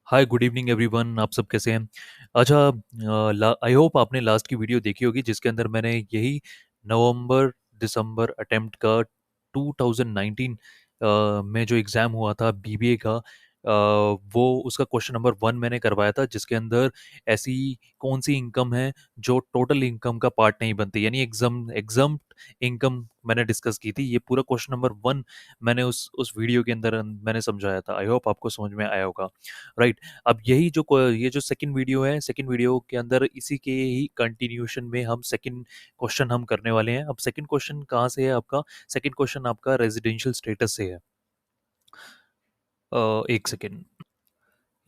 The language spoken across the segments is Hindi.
Hi good evening everyone. आप सब कैसे हैं? अच्छा, आई होप आपने लास्ट की वीडियो देखी होगी जिसके अंदर मैंने यही नवंबर दिसंबर अटेम्प्ट का 2019 में जो एग्ज़ाम हुआ था बीबीए का, वो उसका क्वेश्चन नंबर 1 मैंने करवाया था जिसके अंदर ऐसी कौन सी इनकम है जो टोटल इनकम का पार्ट नहीं बनती, यानी एग्जाम एग्जाम इनकम मैंने डिस्कस की थी। ये पूरा क्वेश्चन नंबर 1 मैंने उस वीडियो के अंदर मैंने समझाया था। आई होप आपको समझ में आया होगा। राइट। अब ये जो सेकंड वीडियो है, सेकंड वीडियो के अंदर इसी के ही कंटिन्यूशन में हम सेकंड क्वेश्चन हम करने वाले हैं। अब सेकंड क्वेश्चन कहाँ से है आपका? सेकंड क्वेश्चन आपका रेजिडेंशियल स्टेटस से है। एक सेकंड।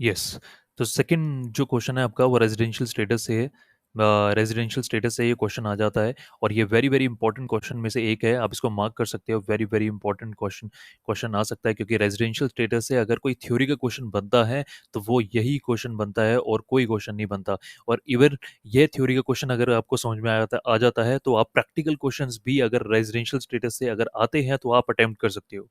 यस। तो सेकंड जो क्वेश्चन है आपका वो रेजिडेंशियल स्टेटस से है। रेजिडेंशियल स्टेटस से ये क्वेश्चन आ जाता है और ये वेरी वेरी इंपॉर्टेंट क्वेश्चन में से एक है। आप इसको मार्क कर सकते हो, very very important question question आ सकता है क्योंकि रेजिडेंशियल स्टेटस से अगर कोई थ्योरी का क्वेश्चन बनता है तो वो यही क्वेश्चन बनता है और कोई क्वेश्चन नहीं बनता। और इवन ये थ्योरी का क्वेश्चन अगर आपको समझ में आ जाता है तो आप प्रैक्टिकल क्वेश्चंस भी अगर रेजिडेंशियल स्टेटस से अगर आते हैं तो आप अटेम्प्ट कर सकते हो।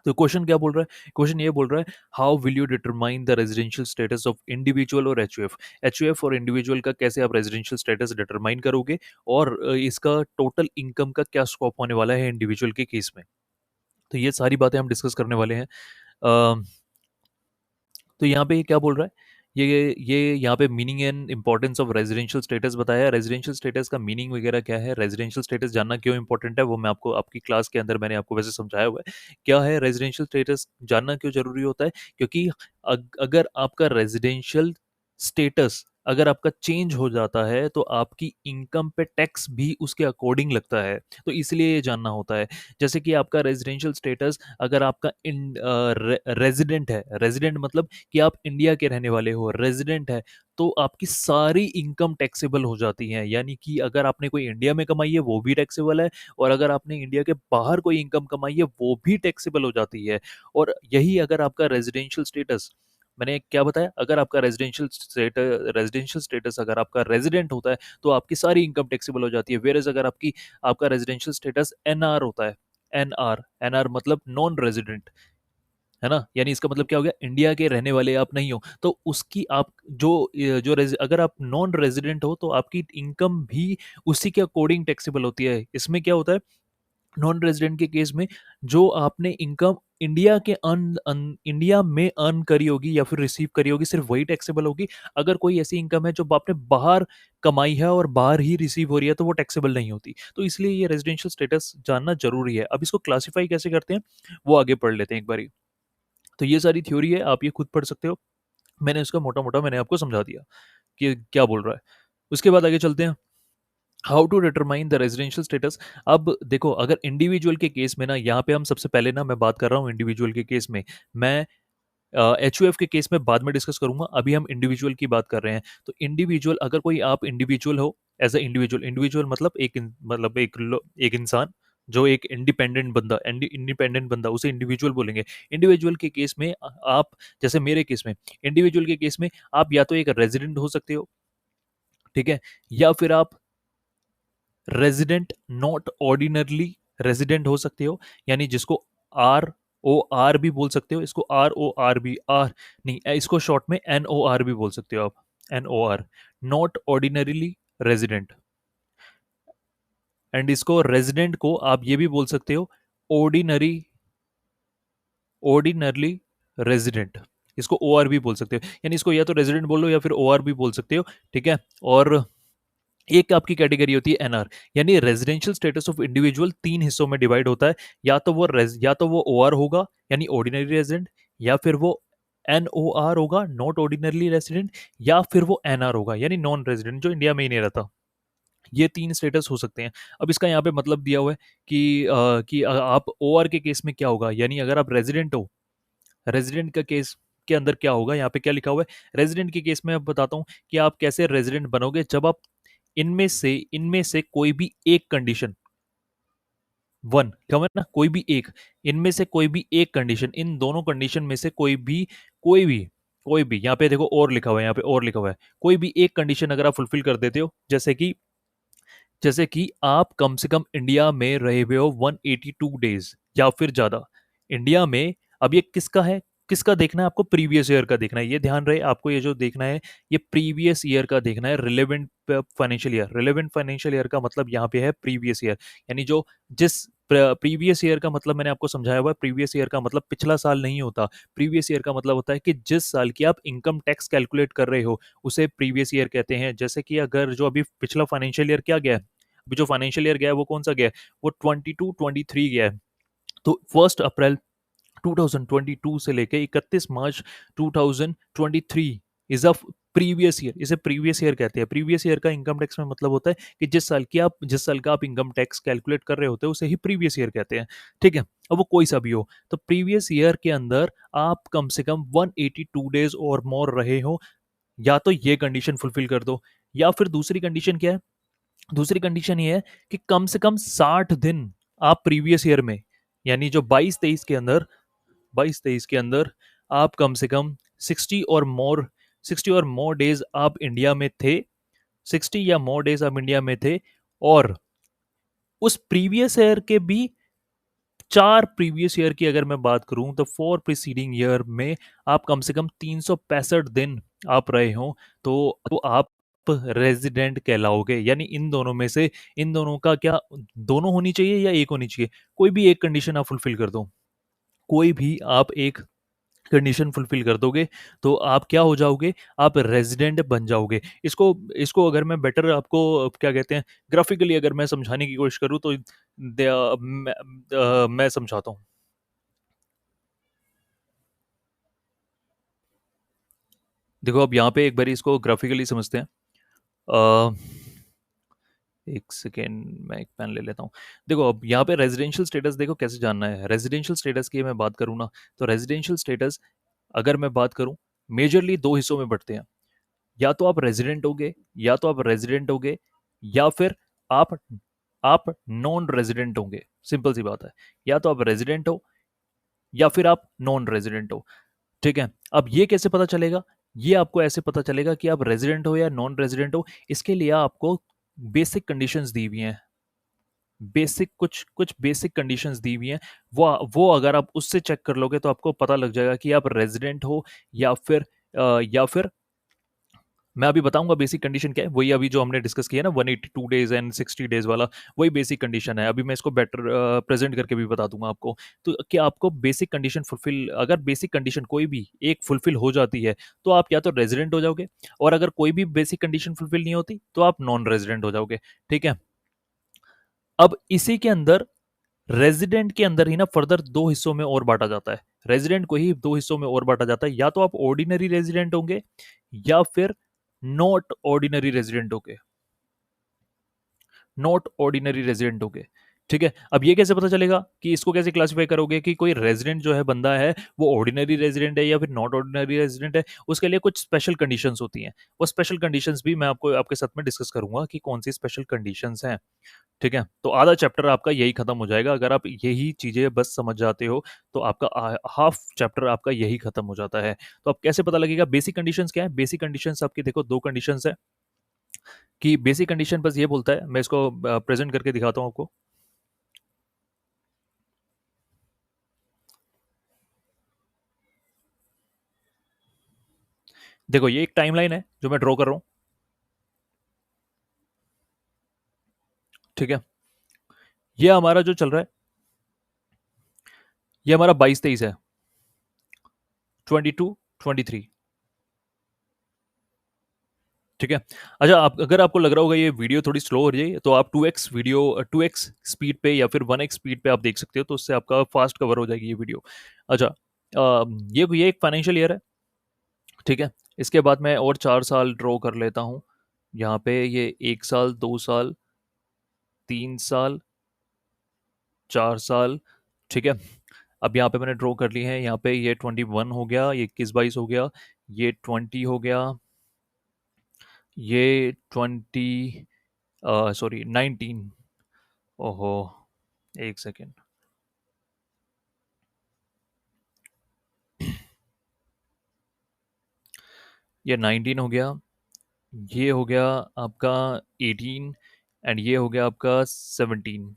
तो क्वेश्चन क्या बोल रहा है? क्वेश्चन ये बोल रहा है, how will you determine the residential status of individual और एचयूएफ। एचयूएफ और इंडिविजुअल का कैसे आप रेजिडेंशियल स्टेटस डिटरमाइन करोगे और इसका टोटल इनकम का क्या स्कोप होने वाला है इंडिविजुअल के केस में। तो ये सारी बातें हम डिस्कस करने वाले हैं। तो यहाँ पे ये क्या बोल रहा है? ये यहाँ पे meaning and importance of residential status बताया है। रेजिडेंशियल स्टेटस का मीनिंग वगैरह क्या है, रेजिडेंशियल स्टेटस जानना क्यों इंपॉर्टेंट है, वो मैं आपको आपकी क्लास के अंदर मैंने आपको वैसे समझाया हुआ है। क्या है रेजिडेंशियल स्टेटस जानना क्यों जरूरी होता है? क्योंकि अगर आपका रेजिडेंशियल स्टेटस अगर आपका चेंज हो जाता है तो आपकी इनकम पे टैक्स भी उसके अकॉर्डिंग लगता है। तो इसलिए ये जानना होता है। जैसे कि आपका रेजिडेंशियल स्टेटस अगर आपका इन रेजिडेंट है, रेजिडेंट मतलब कि आप इंडिया के रहने वाले हो, रेजिडेंट है, तो आपकी सारी इनकम टैक्सेबल हो जाती है। यानी कि अगर आपने कोई इंडिया में कमाई है वो भी टैक्सेबल है और अगर आपने इंडिया के बाहर कोई इनकम कमाई है वो भी टैक्सेबल हो जाती है। और यही अगर आपका रेजिडेंशियल स्टेटस, मैंने क्या बताया, अगर आपका रेजिडेंशियल स्टेटस अगर आपका रेजिडेंट होता है तो आपकी सारी इनकम टैक्सेबल हो जाती है। वेरएज अगर आपका रेजिडेंशियल स्टेटस एनआर होता है, एनआर एनआर मतलब नॉन रेजिडेंट, है ना, यानी इसका मतलब क्या हो गया, इंडिया के रहने वाले आप नहीं हो तो उसकी आप अगर आप नॉन रेजिडेंट हो तो आपकी इनकम भी उसी के अकॉर्डिंग टैक्सेबल होती है। इसमें क्या होता है, नॉन रेजिडेंट के केस में जो आपने इनकम इंडिया में अर्न करी होगी या फिर रिसीव करी होगी सिर्फ वही टैक्सेबल होगी। अगर कोई ऐसी इनकम है जो आपने बाहर कमाई है और बाहर ही रिसीव हो रही है तो वो टैक्सेबल नहीं होती। तो इसलिए ये रेजिडेंशियल स्टेटस जानना जरूरी है। अब इसको क्लासिफाई कैसे करते हैं वो आगे पढ़ लेते हैं एक बारी। तो ये सारी थ्योरी है, आप ये खुद पढ़ सकते हो। मैंने उसका मोटा मोटा मैंने आपको समझा दिया कि क्या बोल रहा है। उसके बाद आगे चलते हैं, how to determine the residential status. अब देखो, अगर इंडिविजुअल के केस में ना, यहाँ पे हम सबसे पहले ना मैं बात कर रहा हूँ इंडिविजुअल के केस में। मैं एच के केस में बाद में डिस्कस करूंगा, अभी हम इंडिविजुअल की बात कर रहे हैं। तो इंडिविजुअल, अगर कोई आप इंडिविजुअल हो, एज अ इंडिविजुअल, इंडिविजुअल मतलब एक इंसान जो एक इंडिपेंडेंट बंदा उसे इंडिविजुअल बोलेंगे। इंडिविजुअल के केस में आप, जैसे मेरे केस में, इंडिविजुअल के केस में आप या तो एक रेजिडेंट हो सकते हो, ठीक है, या फिर आप रेजिडेंट नॉट ऑर्डिनरली रेजिडेंट हो सकते हो, यानी जिसको आर ओ आर भी बोल सकते हो, इसको आर ओ आर भी, आर नहीं, इसको शॉर्ट में एन ओ आर भी बोल सकते हो आप, N O R, not ordinarily resident. And इसको रेजिडेंट को आप ये भी बोल सकते हो, ऑर्डिनरी ऑर्डिनरली रेजिडेंट, इसको ओ आर भी बोल सकते हो, यानी इसको या तो रेजिडेंट बोलो या फिर ओ आर भी बोल सकते हो, ठीक है। और एक आपकी कैटेगरी होती है एनआर, यानी रेजिडेंशियल स्टेटस ऑफ इंडिविजुअल तीन हिस्सों में डिवाइड होता है। या तो वो ओआर होगा यानी ऑर्डिनरी रेजिडेंट, या फिर वो एन ओ आर होगा नॉट ऑर्डिनरली रेजिडेंट, या फिर वो एनआर होगा यानी नॉन रेजिडेंट जो इंडिया में ही नहीं रहता। ये तीन स्टेटस हो सकते हैं। अब इसका यहाँ पे मतलब दिया हुआ है कि आप ओआर के केस में क्या होगा, यानी अगर आप रेजिडेंट हो, रेजिडेंट का केस के अंदर क्या होगा, यहाँ पे क्या लिखा हुआ है, रेजिडेंट के केस में अब बताता हूँ कि आप कैसे रेजिडेंट बनोगे। जब आप इनमें से कोई भी एक कंडीशन, वन क्या ना, कोई भी एक, इनमें से कोई भी एक कंडीशन, इन दोनों कंडीशन में से कोई भी यहाँ पे देखो और लिखा हुआ है, यहाँ पे और लिखा हुआ है, कोई भी एक कंडीशन अगर आप फुलफिल कर देते हो, जैसे कि आप कम से कम इंडिया में रहे हुए हो 182 डेज या फिर ज्यादा इंडिया में। अब ये किसका है, किसका देखना है आपको? प्रीवियस ईयर का देखना है। ये ध्यान रहे आपको, ये जो देखना है ये प्रीवियस ईयर का देखना है। Relevant financial year, relevant financial year का मतलब यहाँ पे है प्रीवियस ईयर, यानी जो जिस प्रीवियस ईयर का मतलब मैंने आपको समझाया हुआ है। प्रीवियस ईयर का मतलब पिछला साल नहीं होता। प्रीवियस ईयर का मतलब होता है कि जिस साल की आप इनकम टैक्स कैलकुलेट कर रहे हो उसे प्रीवियस ईयर कहते हैं। जैसे कि अगर जो अभी पिछला फाइनेंशियल ईयर क्या गया है, अभी जो फाइनेंशियल ईयर गया है वो कौन सा गया है? वो 22-23 गया है। तो 1 अप्रैल 2022 से लेके 31 मार्च 2023 इज अ प्रीवियस ईयर। इसे प्रीवियस ईयर कहते हैं। प्रीवियस ईयर का इनकम टैक्स में मतलब होता है कि जिस साल का आप इनकम टैक्स कैलकुलेट कर रहे होते हैं उसे ही प्रीवियस ईयर कहते हैं। ठीक है, अब वो कोई सा भी हो। तो प्रीवियस ईयर के अंदर आप कम से कम 182 डेज और मोर रहे हो, या तो ये कंडीशन फुलफिल कर दो, या फिर दूसरी कंडीशन क्या है? दूसरी कंडीशन ये है कि कम से कम 60 दिन आप प्रीवियस ईयर में, यानी जो 22-23 के अंदर आप कम से कम 60 और मोर डेज आप इंडिया में थे। 60 या मोर डेज आप इंडिया में थे, और उस प्रीवियस ईयर के भी 4 प्रीवियस ईयर की अगर मैं बात करूं तो 4 प्रीसीडिंग ईयर में आप कम से कम 365 दिन आप रहे हो, तो आप रेजिडेंट कहलाओगे। यानी इन दोनों में से, इन दोनों का क्या, दोनों होनी चाहिए या एक होनी चाहिए? कोई भी एक कंडीशन आप फुलफिल कर दो, कोई भी आप एक कंडीशन फुलफिल कर दोगे तो आप क्या हो जाओगे? आप रेजिडेंट बन जाओगे। इसको इसको अगर मैं बेटर आपको क्या कहते हैं, ग्राफिकली अगर मैं समझाने की कोशिश करूँ तो मैं समझाता हूँ। देखो अब यहाँ पे एक बार इसको ग्राफिकली समझते हैं। अ, एक सेकेंड, मैं एक पेन ले लेता हूँ। देखो अब यहाँ पे रेजिडेंशियल स्टेटस देखो कैसे जानना है। रेजिडेंशियल स्टेटस की मैं बात करूँ ना, तो रेजिडेंशियल स्टेटस अगर मैं बात करूँ, मेजरली दो हिस्सों में बढ़ते हैं। या तो आप रेजिडेंट होगे, या तो आप रेजिडेंट होगे, या फिर आप आप नॉन रेजिडेंट होंगे। सिंपल सी बात है, या तो आप रेजिडेंट हो या फिर आप नॉन रेजिडेंट हो। ठीक है, अब ये कैसे पता चलेगा? ये आपको ऐसे पता चलेगा कि आप रेजिडेंट हो या नॉन रेजिडेंट हो। इसके लिए आपको बेसिक कंडीशंस दी हुई हैं। बेसिक कुछ कुछ बेसिक कंडीशंस दी हुई हैं। वो अगर आप उससे चेक कर लोगे तो आपको पता लग जाएगा कि आप रेजिडेंट हो या फिर या फिर मैं अभी बताऊंगा बेसिक कंडीशन क्या है। वही अभी जो हमने डिस्कस किया ना, 182 डेज एंड 60 डेज वाला, वही बेसिक कंडीशन है। अभी मैं इसको बेटर प्रेजेंट करके भी बता दूंगा आपको। तो क्या आपको बेसिक कंडीशन फुलफिल, अगर बेसिक कंडीशन कोई भी एक फुलफिल हो जाती है तो आप या तो रेजिडेंट हो जाओगे, और अगर कोई भी बेसिक कंडीशन फुलफिल नहीं होती तो आप नॉन रेजिडेंट हो जाओगे। ठीक है, अब इसी के अंदर, रेजिडेंट के अंदर ही ना फर्दर दो हिस्सों में और बांटा जाता है। रेजिडेंट को ही दो हिस्सों में और बांटा जाता है, या तो आप ऑर्डिनरी रेजिडेंट होंगे या फिर नॉट ऑर्डिनरी रेजिडेंट होंगे। नॉट ऑर्डिनरी रेजिडेंट होंगे। ठीक है, अब ये कैसे पता चलेगा कि इसको कैसे क्लासिफाई करोगे कि कोई रेजिडेंट जो है बंदा है वो ऑर्डिनरी रेजिडेंट है या फिर नॉट ऑर्डिनरी रेजिडेंट है? उसके लिए कुछ स्पेशल कंडीशंस होती हैं। वो स्पेशल कंडीशंस भी मैं आपको आपके साथ में डिस्कस करूंगा कि कौन सी स्पेशल कंडीशंस हैं। ठीक है, तो आधा चैप्टर आपका यही खत्म हो जाएगा। अगर आप यही चीजें बस समझ जाते हो तो आपका हाफ चैप्टर आपका यही खत्म हो जाता है। तो अब कैसे पता लगेगा बेसिक कंडीशंस क्या है? बेसिक कंडीशंस आपकी देखो दो कंडीशंस है। कि बेसिक कंडीशन बस ये बोलता है, मैं इसको प्रेजेंट करके दिखाता हूँ आपको। देखो ये एक टाइमलाइन है जो मैं ड्रॉ कर रहा हूँ। ठीक है, ये हमारा जो चल रहा है, ये हमारा 22-23 है, 22-23। ठीक है, अच्छा आप, अगर आपको लग रहा होगा ये वीडियो थोड़ी स्लो हो रही है तो आप 2x वीडियो, 2x स्पीड पे या फिर 1x स्पीड पे आप देख सकते हो, तो उससे आपका फास्ट कवर हो जाएगी ये वीडियो। अच्छा, ये एक फाइनेंशियल ईयर है। ठीक है, इसके बाद मैं और 4 साल ड्रॉ कर लेता हूँ। यहाँ पे ये 1 साल, 2 साल, 3 साल, 4 साल। ठीक है, अब यहाँ पे मैंने ड्रॉ कर ली है। यहाँ पे ये 21 हो गया, ये 21-22 हो गया, ये 20 हो गया, ये 20, सॉरी 19। ओहो, एक सेकेंड। ये 19 हो गया, ये हो गया आपका 18, एंड ये हो गया आपका 17।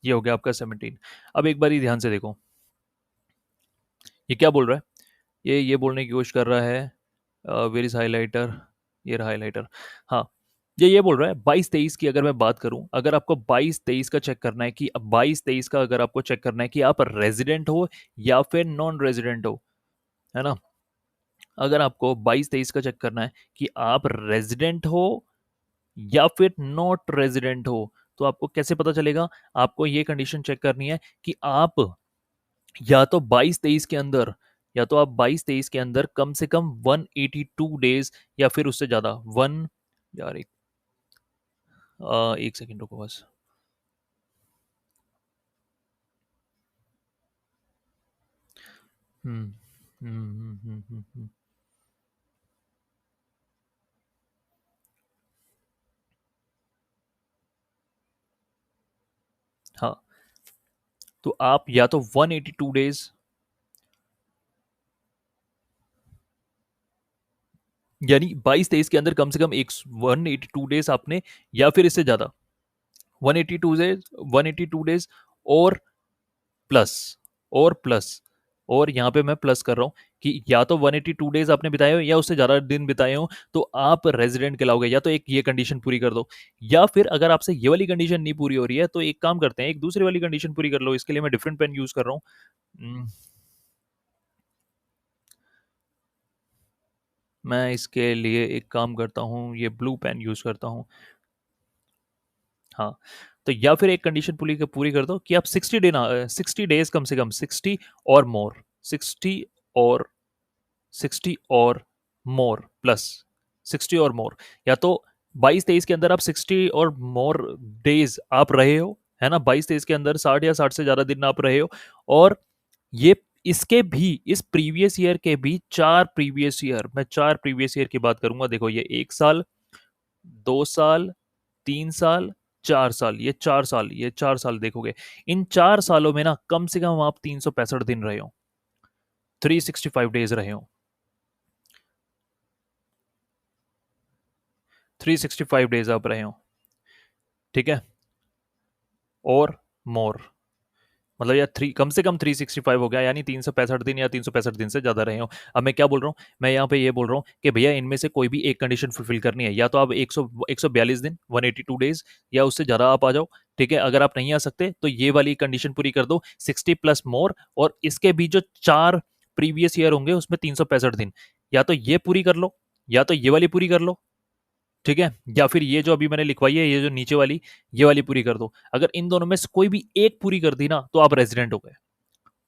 ये हो गया आपका 17। अब एक बार ध्यान से देखो, ये क्या बोल रहा है? ये बोलने की कोशिश कर रहा है, वेर इज हाइलाइटर, ये रहा हाइलाइटर। हाँ, ये बोल रहा है 22-23 की अगर मैं बात करूं, अगर आपको 22-23 का चेक करना है कि 22-23 का अगर आपको चेक करना है कि आप रेजिडेंट हो या फिर नॉन रेजिडेंट हो, है ना? अगर आपको 22-23 का चेक करना है कि आप रेजिडेंट हो या फिर नॉट रेजिडेंट हो, तो आपको कैसे पता चलेगा? आपको ये कंडीशन चेक करनी है कि आप या तो 22-23 के अंदर, या तो आप 22-23 के अंदर कम से कम 182 डेज या फिर उससे ज्यादा वन, यार एक सेकंड रुको बस। हम्म हाँ, तो आप या तो 182 डेज, यानी 22-23 के अंदर कम से कम एक 182 डेज आपने, या फिर इससे ज्यादा 182 डेज, 182 डेज, और प्लस, और प्लस, और यहाँ पे मैं प्लस कर रहा हूँ कि या तो 182 डेज आपने बिताए हो या उससे ज्यादा दिन बिताए हो, तो आप रेजिडेंट कहलाओगे। या तो एक ये कंडीशन पूरी कर दो, या फिर अगर आपसे ये वाली कंडीशन नहीं पूरी हो रही है तो एक काम करते हैं, एक दूसरी वाली कंडीशन पूरी कर लो। इसके लिए मैं डिफरेंट पेन यूज कर रहा हूँ। मैं इसके लिए एक काम करता हूँ, ये ब्लू पेन यूज करता हूँ। हाँ, तो या फिर एक कंडीशन पूरी पूरी कर दो कि आप 60 डेज कम से कम 60 और मोर, 60 और 60 और मोर प्लस 60 और मोर, या तो 22-23 के अंदर आप 60 और मोर डेज आप रहे हो, है ना? 22-23 के अंदर 60 या 60 से ज्यादा दिन आप रहे हो, और ये इसके भी, इस प्रीवियस ईयर के भी 4 प्रीवियस ईयर, मैं 4 प्रीवियस ईयर की बात करूंगा। देखो, ये 1 साल, 2 साल, 3 साल, 4 साल, ये 4 साल, ये 4 साल देखोगे, इन 4 सालों में ना कम से कम आप 365 दिन रहे हो, 365 डेज रहे हो, 365 डेज आप रहे हो, ठीक है? और मोर, मतलब यार थ्री, कम से कम 365 हो गया, यानी 365 दिन या 365 दिन से ज्यादा रहे हो। अब मैं क्या बोल रहा हूँ? मैं यहाँ पे ये बोल रहा हूँ कि भैया इनमें से कोई भी एक कंडीशन फुलफिल करनी है, या तो आप 142 दिन, 182 डेज, या उससे ज्यादा आप आ जाओ, ठीक है? अगर आप नहीं आ सकते तो ये वाली कंडीशन पूरी कर दो, 60 प्लस मोर, और इसके भी जो 4 प्रीवियस ईयर होंगे उसमें 365 दिन, या तो ये पूरी कर लो या तो ये वाली पूरी कर लो, ठीक है? या फिर ये जो अभी मैंने लिखवाई है, ये जो नीचे वाली, ये वाली पूरी कर दो। अगर इन दोनों में से कोई भी एक पूरी कर दी ना, तो आप रेजिडेंट हो गए,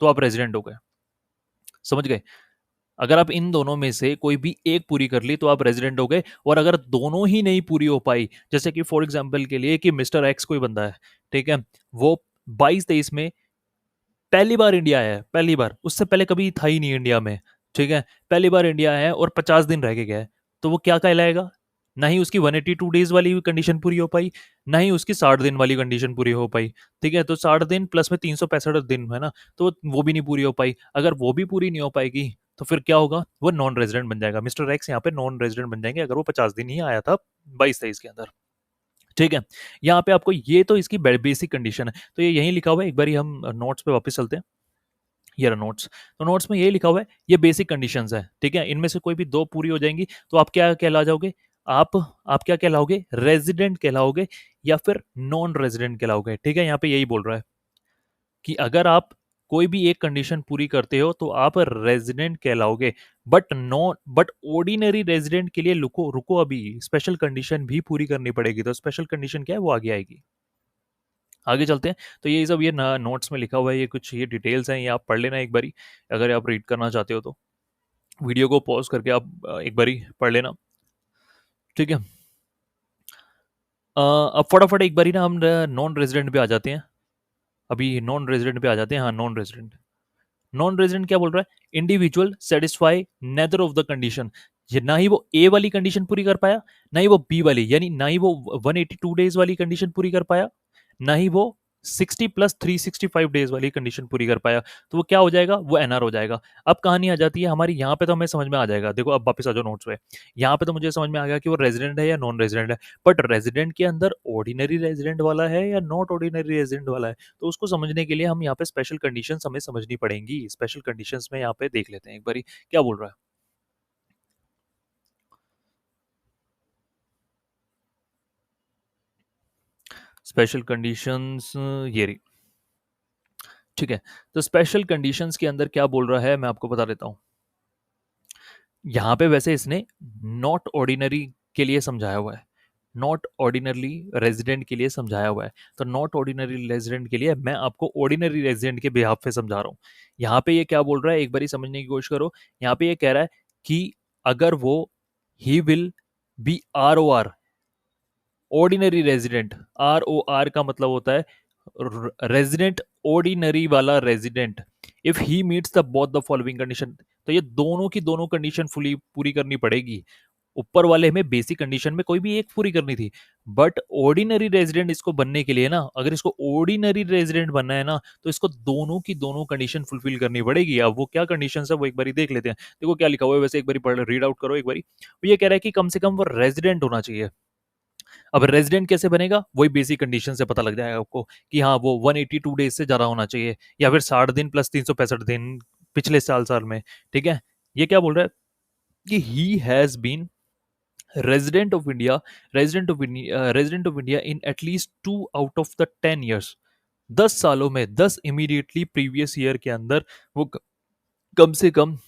तो आप रेजिडेंट हो गए। समझ गए? अगर आप इन दोनों में से कोई भी एक पूरी कर ली तो आप रेजिडेंट हो गए। और अगर दोनों ही नहीं पूरी हो पाई, जैसे कि फॉर एग्जाम्पल के लिए कि मिस्टर एक्स कोई बंदा है, ठीक है? वो 22-23 में पहली बार इंडिया आया है, पहली बार, उससे पहले कभी था ही नहीं इंडिया में, ठीक है? पहली बार इंडिया आया है और 50 दिन रह के गया है, तो वो क्या कहलाएगा? ना ही उसकी 182 डेज वाली कंडीशन पूरी हो पाई, ना ही उसकी 60 दिन वाली कंडीशन पूरी हो पाई, ठीक है? तो 60 दिन प्लस में 365 दिन है ना, तो वो भी नहीं पूरी हो पाई। अगर वो भी पूरी नहीं हो पाएगी तो फिर क्या होगा? वो नॉन रेजिडेंट बन जाएगा। मिस्टर एक्स यहाँ पे नॉन रेजिडेंट बन जाएंगे अगर वो 50 दिन ही आया था 22-23 के अंदर, ठीक है? यहाँ पे आपको, ये तो इसकी बेसिक कंडीशन है, तो ये यहीं लिखा हुआ है। एक बार हम नोट्स पे वापस चलते हैं। ये रहा नोट्स, तो नोट्स में ये लिखा हुआ है, ये बेसिक कंडीशंस है, ठीक है? इनमें से कोई भी दो पूरी हो जाएंगी तो आप क्या कहला जाओगे? आप क्या कहलाओगे? रेजिडेंट कहलाओगे या फिर नॉन रेजिडेंट कहलाओगे, ठीक है? यहाँ पे यही बोल रहा है कि अगर आप कोई भी एक कंडीशन पूरी करते हो तो आप रेजिडेंट कहलाओगे। बट ऑर्डिनरी रेजिडेंट के लिए रुको रुको, अभी स्पेशल कंडीशन भी पूरी करनी पड़ेगी। तो स्पेशल कंडीशन क्या है, वो आगे आएगी। आगे चलते हैं। तो ये सब, ये नोट्स में लिखा हुआ है, ये कुछ ये डिटेल्स हैं, ये आप पढ़ लेना एक बारी, अगर आप रीड करना चाहते हो तो। वीडियो को पॉज करके आप एक बारी पढ़ लेना, ठीक है? अब फटाफट एक बारी ना हम नॉन रेजिडेंट पे आ जाते हैं। अभी नॉन रेजिडेंट पे आ जाते हैं। हाँ, नॉन रेजिडेंट, नॉन रेजिडेंट क्या बोल रहा है? Individual satisfy neither of the condition, ये ना ही वो ए वाली कंडीशन पूरी कर पाया, ना ही वो बी वाली, यानी ना ही वो 182 डेज वाली कंडीशन पूरी कर पाया, ना ही वो 60 + 365 डेज वाली कंडीशन पूरी कर पाया, तो वो क्या हो जाएगा, वो एनआर हो जाएगा। अब कहानी आ जाती है हमारी यहाँ पे, तो हमें समझ में आ जाएगा। देखो अब वापस आ जाओ नोट्स पे। यहाँ पे तो मुझे समझ में आ गया कि वो रेजिडेंट है या नॉन रेजिडेंट है, बट रेजिडेंट के अंदर ऑर्डिनरी रेजिडेंट वाला है या नॉट ऑर्डिनरी रेजिडेंट वाला है, तो उसको समझने के लिए हम यहाँ पे स्पेशल कंडीशंस हमें समझनी पड़ेंगी। स्पेशल कंडीशंस में यहाँ पे देख लेते हैं एक बारी क्या बोल रहा है। स्पेशल कंडीशंस ये रही, ठीक है। तो स्पेशल कंडीशंस के अंदर क्या बोल रहा है मैं आपको बता देता हूँ। यहाँ पे वैसे इसने नॉट ऑर्डिनरी के लिए समझाया हुआ है, नॉट ऑर्डिनरी रेजिडेंट के लिए समझाया हुआ है। तो नॉट ऑर्डिनरी रेजिडेंट के लिए मैं आपको ऑर्डिनरी रेजिडेंट के बिहाफ पे समझा रहा हूँ। यहाँ पे ये क्या बोल रहा है एक बारी समझने की कोशिश करो। यहाँ पे ये कह रहा है कि अगर वो he will be R O R, ordinary resident, R O R का मतलब होता है रेजिडेंट, ऑर्डिनरी वाला resident, if he meets the both the following condition. तो ये दोनों की दोनों कंडीशन फुली पूरी करनी पड़ेगी। ऊपर वाले में बेसिक कंडीशन में कोई भी एक पूरी करनी थी, बट ऑर्डिनरी रेजिडेंट इसको बनने के लिए ना, अगर इसको ऑर्डिनरी रेजिडेंट बनना है ना, तो इसको दोनों की दोनों कंडीशन फुलफिल करनी पड़ेगी। अब वो क्या कंडीशन है वो एक बारी देख लेते हैं। देखो क्या लिखा हुआ है वैसे, एक बारी पढ़ रीड आउट करो एक बारी। वो ये कह रहा है कि कम से कम वो रेजिडेंट होना चाहिए। अब रेजिडेंट कैसे बनेगा, वही बेसिक कंडीशन से पता लग जाएगा आपको कि हाँ वो 182 डेज से ज्यादा होना चाहिए, या फिर 60 दिन + 365 दिन पिछले साल में। ठीक है। ये क्या बोल रहा है कि he has been resident of India, resident of India in at least 2 out of the 10 years. 10 सालों में 10 इमीडिएटली प्रीवियस ईयर के अंदर वो कम से कम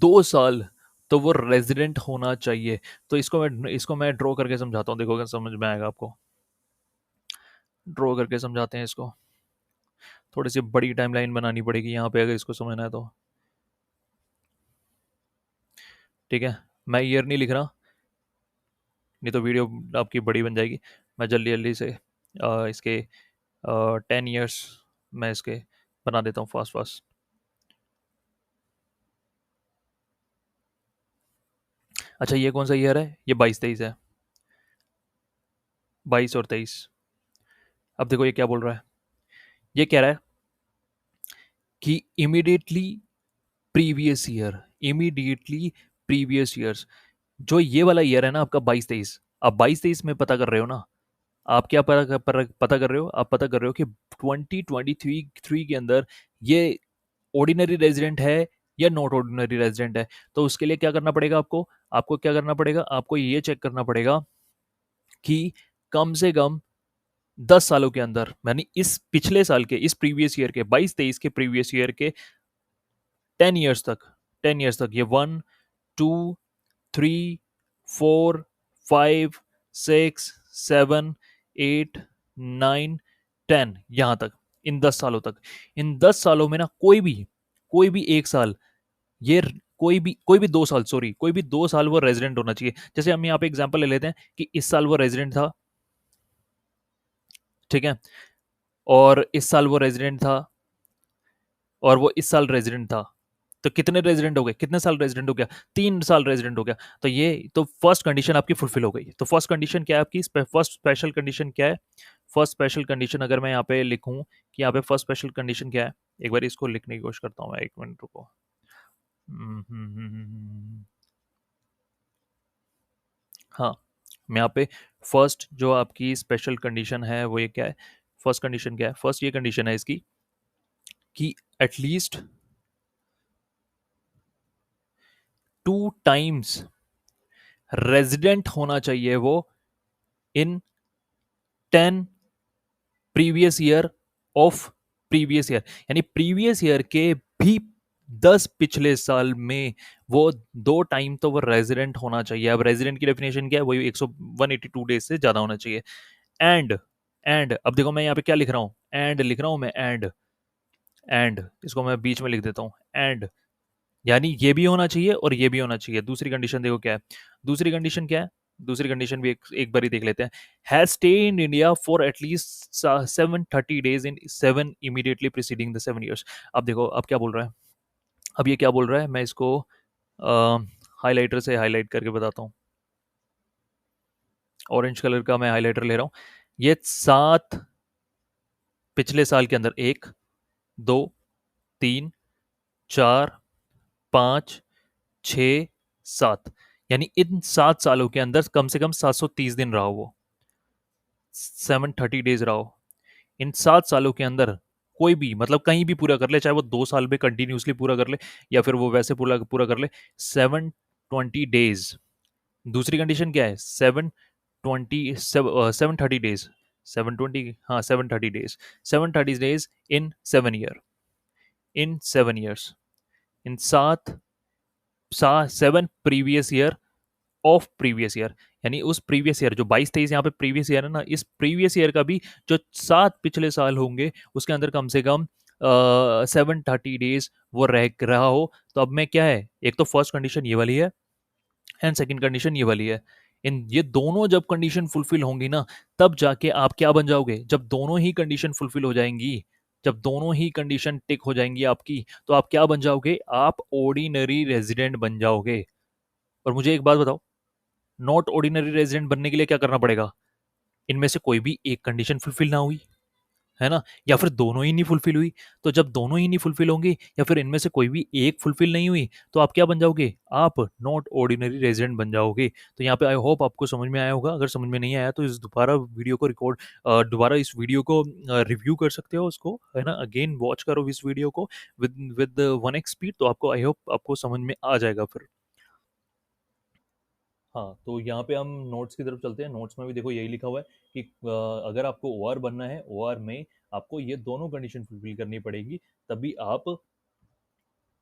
2 साल तो वो रेजिडेंट होना चाहिए। तो इसको मैं ड्रॉ करके समझाता हूँ, देखो अगर समझ में आएगा आपको। ड्रॉ करके समझाते हैं इसको। थोड़ी सी बड़ी टाइमलाइन बनानी पड़ेगी यहाँ पे अगर इसको समझना है तो। ठीक है। मैं ईयर नहीं लिख रहा, नहीं तो वीडियो आपकी बड़ी बन जाएगी। मैं जल्दी जल्दी से इसके 10 ईयर्स मैं इसके बना देता हूँ फास्ट फास्ट। अच्छा ये कौन सा ईयर है, ये 22-23 है, 22 और 23। अब देखो ये क्या बोल रहा है, ये कह रहा है कि immediately previous year, immediately previous years, जो ये वाला ईयर है ना आपका 22-23, आप 22-23 में पता कर रहे हो ना, आप क्या पता कर रहे हो, आप पता कर रहे हो कि 2023 के अंदर ये ऑर्डिनरी रेजिडेंट है या नॉट ऑर्डिनरी रेजिडेंट है। तो उसके लिए क्या करना पड़ेगा आपको, आपको क्या करना पड़ेगा, आपको ये चेक करना पड़ेगा कि कम से कम 10 सालों के अंदर, यानी इस पिछले साल के, इस प्रीवियस ईयर के 22-23 के प्रीवियस ईयर के 10 ईयर्स तक, 10 ईयर्स तक, ये 1, 2, 3, 4, 5, 6, 7, 8, 9, 10 यहां तक, इन 10 सालों तक। इन 10 सालों में ना कोई भी एक साल, ये कोई भी 2 साल, सॉरी कोई भी 2 साल वो रेजिडेंट होना चाहिए। जैसे हम यहाँ पे एग्जांपल ले लेते हैं कि इस साल वो रेजिडेंट था, ठीक है, और इस साल वो रेजिडेंट था, और वो इस साल रेजिडेंट था। तो कितने रेजिडेंट हो गए, कितने साल रेजिडेंट हो गया, 3 साल रेजिडेंट हो गया। तो ये तो फर्स्ट कंडीशन आपकी फुलफिल हो गई। तो फर्स्ट कंडीशन क्या है आपकी, फर्स्ट स्पेशल कंडीशन क्या है, फर्स्ट स्पेशल कंडीशन अगर मैं यहाँ पे लिखूं कि यहाँ पे फर्स्ट स्पेशल कंडीशन क्या है, एक बार इसको लिखने की कोशिश करता हूँ मैं, 1 मिनट रुको। हाँ, मैं यहाँ पे फर्स्ट जो आपकी स्पेशल कंडीशन है वो ये क्या है, फर्स्ट कंडीशन क्या है, फर्स्ट ये कंडीशन है इसकी कि एटलीस्ट 2 टाइम्स रेजिडेंट होना चाहिए वो इन 10 previous year of previous year, यानी प्रीवियस ईयर के भी 10 पिछले साल में वो 2 टाइम तो वो रेजिडेंट होना चाहिए। अब रेजिडेंट की डेफिनेशन क्या है, वही 182 डेज से ज्यादा होना चाहिए। एंड एंड अब देखो मैं यहाँ पे क्या लिख रहा हूँ, एंड लिख रहा हूँ मैं, एंड इसको मैं बीच में लिख देता हूँ, एंड यानी ये भी होना चाहिए और ये भी होना चाहिए। दूसरी कंडीशन देखो क्या है, दूसरी कंडीशन क्या है, दूसरी कंडीशन भी एक बार ही देख लेते हैं। Has stay in India for at least 730 days in 7 immediately preceding the 7 years. अब देखो अब क्या बोल रहा है, अब ये क्या बोल रहा है, मैं इसको हाईलाइटर से हाईलाइट करके बताता हूँ। ऑरेंज कलर का मैं हाईलाइटर ले रहा हूँ। ये 7 पिछले साल के अंदर 1, 2, 3, 4, 5, 6, 7, यानी इन 7 सालों के अंदर कम से कम 730 दिन रहा वो, 730 डेज रहा हो। इन 7 सालों के अंदर कोई भी मतलब कहीं भी पूरा कर ले, चाहे वो 2 साल में कंटिन्यूसली पूरा कर ले या फिर वो वैसे पूरा पूरा कर ले, 720 डेज। दूसरी कंडीशन क्या है? 730 डेज, 720, हाँ 730 days, 730 days in 7 year, in 7 years, in 7 previous year of previous year, यानी उस प्रीवियस ईयर जो 22-23 यहाँ पे प्रीवियस ईयर है ना, इस प्रीवियस ईयर का भी जो 7 पिछले साल होंगे उसके अंदर कम से कम 730 डेज वो रह रहा हो। तो अब मैं क्या है, एक तो फर्स्ट कंडीशन ये वाली है एंड सेकंड कंडीशन ये वाली है। इन ये दोनों जब कंडीशन फुलफिल होंगी ना, तब जाके आप क्या बन जाओगे। जब दोनों ही कंडीशन फुलफिल हो जाएंगी, जब दोनों ही कंडीशन टिक हो जाएंगी आपकी, तो आप क्या बन जाओगे? आप ऑर्डिनरी रेजिडेंट बन जाओगे। और मुझे एक बात बताओ, नॉट ऑर्डिनरी रेजिडेंट बनने के लिए क्या करना पड़ेगा? इनमें से कोई भी एक कंडीशन फुलफिल ना हुई है ना, या फिर दोनों ही नहीं फुलफिल हुई। तो जब दोनों ही नहीं फुलफिल होंगी या फिर इनमें से कोई भी एक फुलफिल नहीं हुई, तो आप क्या बन जाओगे? आप नॉट ऑर्डिनरी रेजिडेंट बन जाओगे। तो यहाँ पे आई होप आपको समझ में आया होगा। अगर समझ में नहीं आया तो इस दोबारा इस वीडियो को रिव्यू कर सकते हो उसको, है ना, अगेन वॉच करो इस वीडियो को विद विद 1x स्पीड, तो आपको आई होप आपको समझ में आ जाएगा फिर। हाँ, तो यहाँ पे हम नोट्स की तरफ चलते हैं। नोट्स में भी देखो यही लिखा हुआ है कि अगर आपको ओआर बनना है, ओआर में आपको ये दोनों कंडीशन फुलफिल करनी पड़ेगी, तभी आप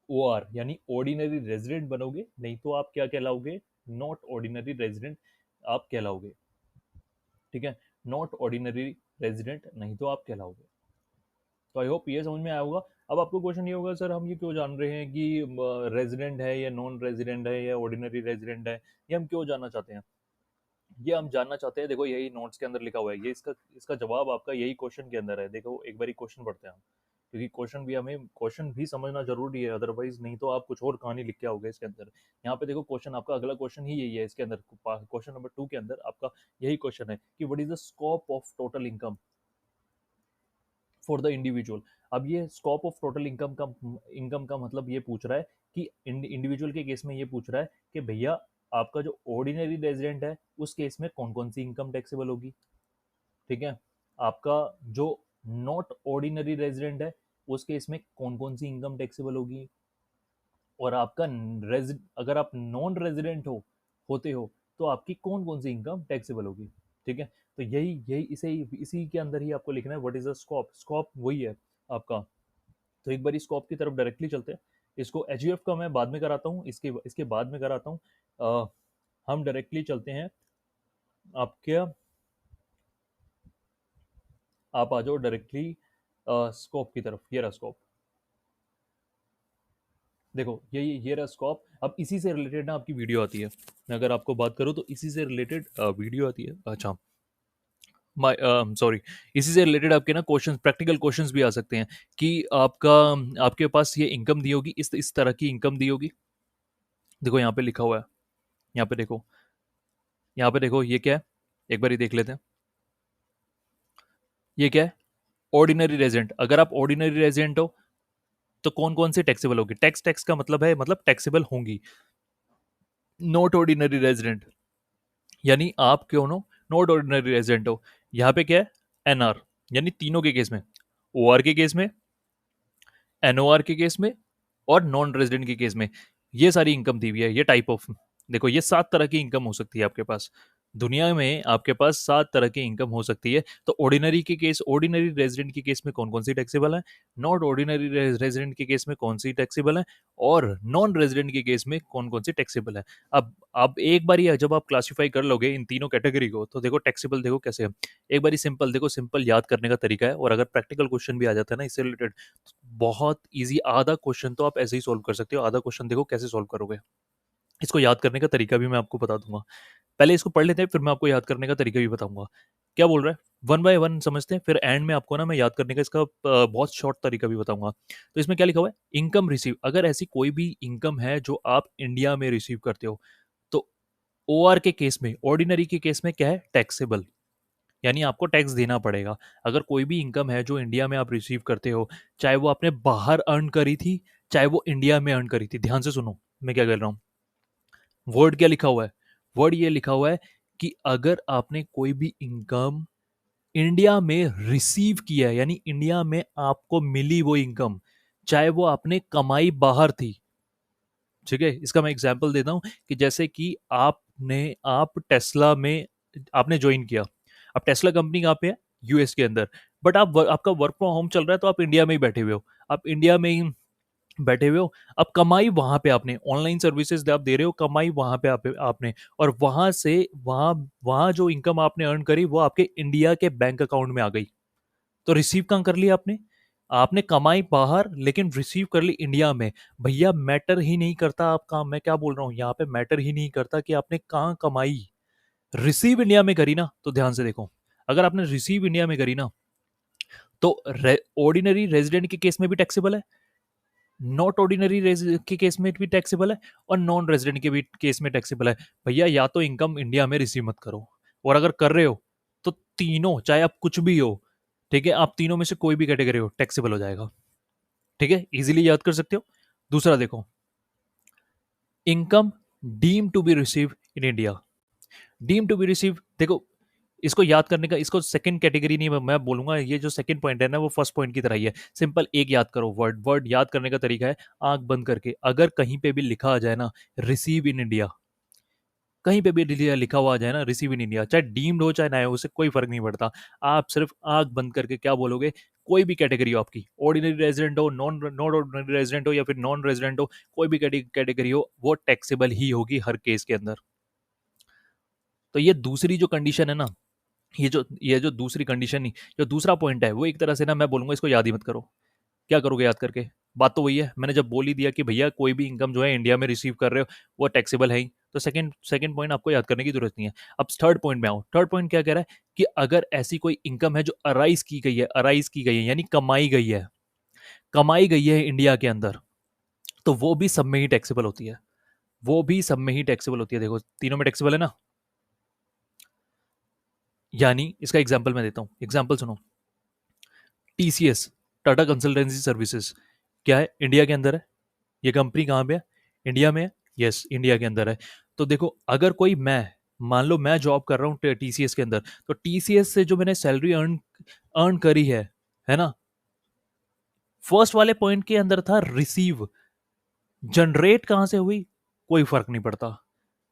ओआर यानी ऑर्डिनरी रेजिडेंट बनोगे, नहीं तो आप क्या कहलाओगे? नॉट ऑर्डिनरी रेजिडेंट आप कहलाओगे। ठीक है, नॉट ऑर्डिनरी रेजिडेंट नहीं तो आप कहलाओगे। तो आई होप ये समझ में आया होगा। अब आपको क्वेश्चन ये होगा, सर हम ये क्यों जान रहे हैं कि रेजिडेंट है या नॉन रेजिडेंट है या ऑर्डिनरी रेजिडेंट है, ये हम क्यों जानना चाहते हैं? ये हम जानना चाहते हैं, देखो यही नोट्स के अंदर लिखा हुआ है, ये इसका इसका जवाब आपका यही क्वेश्चन के अंदर है। देखो एक बार क्वेश्चन पढ़ते हैं हम, क्योंकि क्वेश्चन भी समझना जरूरी है, अदरवाइज नहीं तो आप कुछ और कहानी लिख के आओगे इसके अंदर। यहाँ पे देखो क्वेश्चन आपका अगला क्वेश्चन ही यही है इसके अंदर, क्वेश्चन नंबर 2 के अंदर आपका यही क्वेश्चन है कि what is the scope of total income for the individual. अब ये स्कोप ऑफ टोटल इनकम का मतलब ये पूछ रहा है कि इंडिविजुअल के केस में ये पूछ रहा है कि भैया आपका जो ऑर्डिनरी रेजिडेंट है उस केस में कौन कौन सी इनकम टैक्सेबल होगी। ठीक है, आपका जो नॉट ऑर्डिनरी रेजिडेंट है उस केस में कौन कौन सी इनकम टैक्सेबल होगी, और आपका अगर आप नॉन रेजिडेंट होते हो तो आपकी कौन कौन सी इनकम टैक्सेबल होगी। ठीक है, तो यही यही इसी के अंदर ही आपको लिखना है what is the scope. Scope वही है आपका। तो एक बार स्कोप की तरफ डायरेक्टली चलते हैं। इसको एचयूएफ का मैं बाद में कराता हूँ, इसके इसके बाद में कराता हूँ। हम डायरेक्टली चलते हैं आपके, आप आ जाओ डायरेक्टली स्कोप की तरफ। ये रहा स्कोप, देखो ये रहा स्कोप। अब इसी से रिलेटेड ना आपकी वीडियो आती है, मैं अगर आपको बात करूँ तो इसी से रिलेटेड वीडियो आती है। अच्छा, माय सॉरी, इसी से रिलेटेड आपके ना क्वेश्चंस, प्रैक्टिकल क्वेश्चंस भी आ सकते हैं कि आपका आपके पास ये इनकम दी होगी, इस तरह की इनकम दी होगी। देखो यहाँ पे लिखा हुआ है, यहाँ पे देखो, यहाँ पे देखो ये क्या है, एक बार ये देख लेते हैं। ये क्या है? Ordinary resident. अगर आप ऑर्डिनरी रेजिडेंट हो तो कौन कौन सी टैक्सेबल होगी? टैक्स टैक्स का मतलब है, मतलब टैक्सेबल होंगी। नॉट ऑर्डिनरी रेजिडेंट यानी आप क्यों हो? नॉट ऑर्डिनरी रेजिडेंट हो। यहाँ पे क्या है? एनआर, यानी तीनों के केस में, ओआर के केस में, एनओआर के केस में और नॉन रेजिडेंट के केस में, ये सारी इनकम दी हुई है। ये टाइप ऑफ, देखो ये 7 तरह की इनकम हो सकती है आपके पास। दुनिया में आपके पास 7 तरह की इनकम हो सकती है। तो ऑर्डिनरी के केस, ऑर्डिनरी रेजिडेंट के केस में कौन कौन सी टैक्सेबल है, नॉट ऑर्डिनरी रेजिडेंट के केस में कौन सी टैक्सेबल है, और नॉन रेजिडेंट के केस में कौन कौन सी टैक्सेबल है। अब एक बार ये जब आप क्लासिफाई कर लोगे इन तीनों कैटेगरी को, तो देखो टैक्सेबल देखो कैसे है। एक बार सिंपल देखो, सिंपल याद करने का तरीका है, और अगर प्रैक्टिकल क्वेश्चन भी आ जाता है ना इससे रिलेटेड, बहुत इजी। आधा क्वेश्चन तो आप ऐसे ही सॉल्व कर सकते हो। आधा क्वेश्चन देखो कैसे सॉल्व करोगे, इसको याद करने का तरीका भी मैं आपको बता दूंगा। पहले इसको पढ़ लेते हैं, फिर मैं आपको याद करने का तरीका भी बताऊंगा। क्या बोल रहा है, वन बाय वन समझते हैं, फिर एंड में आपको ना मैं याद करने का इसका बहुत शॉर्ट तरीका भी बताऊंगा। तो इसमें क्या लिखा हुआ है? इनकम रिसीव, अगर ऐसी कोई भी इनकम है जो आप इंडिया में रिसीव करते हो, तो ओआर के केस में, ऑर्डिनरी के केस में क्या है? टैक्सेबल। यानी आपको टैक्स देना पड़ेगा। अगर कोई भी इनकम है जो इंडिया में आप रिसीव करते हो, चाहे वो आपने बाहर अर्न करी थी, चाहे वो इंडिया में अर्न करी थी, ध्यान से सुनो मैं क्या कर रहा हूँ। वर्ड क्या लिखा हुआ है? वर्ड ये लिखा हुआ है कि अगर आपने कोई भी इनकम इंडिया में रिसीव किया है, यानी इंडिया में आपको मिली वो इनकम, चाहे वो आपने कमाई बाहर थी, ठीक है। इसका मैं एग्जांपल देता हूं कि जैसे कि आप टेस्ला में आपने ज्वाइन किया। अब टेस्ला कंपनी कहाँ पे है? यूएस के अंदर। बट आपका वर्क फ्रॉम होम चल रहा है, तो आप इंडिया में ही बैठे हुए हो। आप इंडिया में ही बैठे हुए हो। अब कमाई वहां पे आपने ऑनलाइन सर्विसेज आप दे रहे हो, कमाई वहां पे आपने, और वहां से वहां वहां जो इनकम आपने अर्न करी वो आपके इंडिया के बैंक अकाउंट में आ गई। तो रिसीव कहाँ कर लिया आपने? आपने कमाई बाहर लेकिन रिसीव कर ली इंडिया में। भैया मैटर ही नहीं करता आप कहाँ, मैं क्या बोल रहा हूँ यहाँ पे, मैटर ही नहीं करता कि आपने कहाँ कमाई। रिसीव इंडिया में करी ना, तो ध्यान से देखो, अगर आपने रिसीव इंडिया में करी ना, तो ऑर्डिनरी रेजिडेंट के केस में भी टैक्सेबल है, नॉट ऑर्डिनरी के केस में भी टैक्सेबल है, और नॉन रेजिडेंट के भी केस में टैक्सेबल है। भैया या तो इनकम इंडिया में रिसीव मत करो, और अगर कर रहे हो तो तीनों, चाहे आप कुछ भी हो, ठीक है, आप तीनों में से कोई भी कैटेगरी हो, टैक्सेबल हो जाएगा। ठीक है, इजीली याद कर सकते हो। दूसरा देखो, income deem to be receive in India. Deem to be receive, देखो इसको याद करने का, इसको सेकंड कैटेगरी नहीं मैं बोलूंगा, ये जो सेकंड पॉइंट है ना वो फर्स्ट पॉइंट की तरह ही है। सिंपल एक याद करो, वर्ड वर्ड याद करने का तरीका है, आंख बंद करके अगर कहीं पे भी लिखा आ जाए ना रिसीव इन इंडिया, कहीं पे भी लिखा हुआ आ जाए ना रिसीव इन इंडिया, चाहे डीम्ड हो चाहे ना हो, उससे कोई फर्क नहीं पड़ता। आप सिर्फ आंख बंद करके क्या बोलोगे? कोई भी कैटेगरी हो आपकी, ऑर्डिनरी रेजिडेंट हो, नॉन ऑर्डिनरी रेजिडेंट हो, या फिर नॉन रेजिडेंट हो, कोई भी कैटेगरी हो, वो टैक्सेबल ही होगी हर केस के अंदर। तो ये दूसरी जो कंडीशन है ना, ये जो दूसरी कंडीशन नहीं, जो दूसरा पॉइंट है, वो एक तरह से ना मैं बोलूंगा इसको याद ही मत करो। क्या करोगे याद करके? बात तो वही है, मैंने जब बोल ही दिया कि भैया कोई भी इनकम जो है इंडिया में रिसीव कर रहे हो वो टैक्सेबल है ही, तो सेकंड सेकंड पॉइंट आपको याद करने की जरूरत नहीं है। अब थर्ड पॉइंट में आओ। थर्ड पॉइंट क्या कह रहा है कि अगर ऐसी कोई इनकम है जो अराइज की गई है यानी कमाई गई है इंडिया के अंदर, तो वो भी सब में ही टैक्सेबल होती है। वो भी सब में ही टैक्सेबल होती है, देखो तीनों में टैक्सेबल है ना। यानी इसका एग्जाम्पल मैं देता हूं, एग्जाम्पल सुनो। टीसीएस, टाटा कंसल्टेंसी सर्विसेज, क्या है? इंडिया के अंदर है। ये कंपनी कहाँ पे है? इंडिया में है। यस, इंडिया के अंदर है। तो देखो, अगर कोई मैं, मान लो मैं जॉब कर रहा हूँ टीसीएस के अंदर, तो टीसीएस से जो मैंने सैलरी अर्न अर्न करी है ना, फर्स्ट वाले पॉइंट के अंदर था रिसीव। जनरेट कहां से हुई कोई फर्क नहीं पड़ता,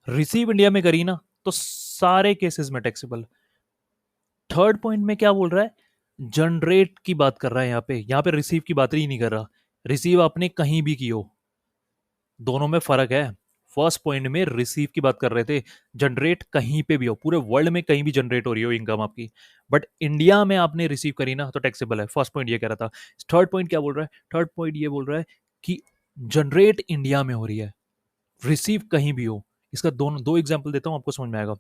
रिसीव इंडिया में करी ना, तो सारे केसेस में टैक्सेबल। थर्ड पॉइंट में क्या बोल रहा है? जनरेट की बात कर रहा है, यहाँ पे रिसीव की बात ही नहीं कर रहा। रिसीव आपने कहीं भी की हो, दोनों में फर्क है। फर्स्ट पॉइंट में रिसीव की बात कर रहे थे, जनरेट कहीं पे भी हो, पूरे वर्ल्ड में कहीं भी जनरेट हो रही हो इनकम आपकी, बट इंडिया में आपने रिसीव करी ना तो टैक्सेबल है। फर्स्ट पॉइंट ये कह रहा था। थर्ड पॉइंट क्या बोल रहा है? थर्ड पॉइंट ये बोल रहा है कि जनरेट इंडिया में हो रही है, रिसीव कहीं भी हो। इसका दोनों दो एग्जाम्पल देता हूं, आपको समझ में आएगा।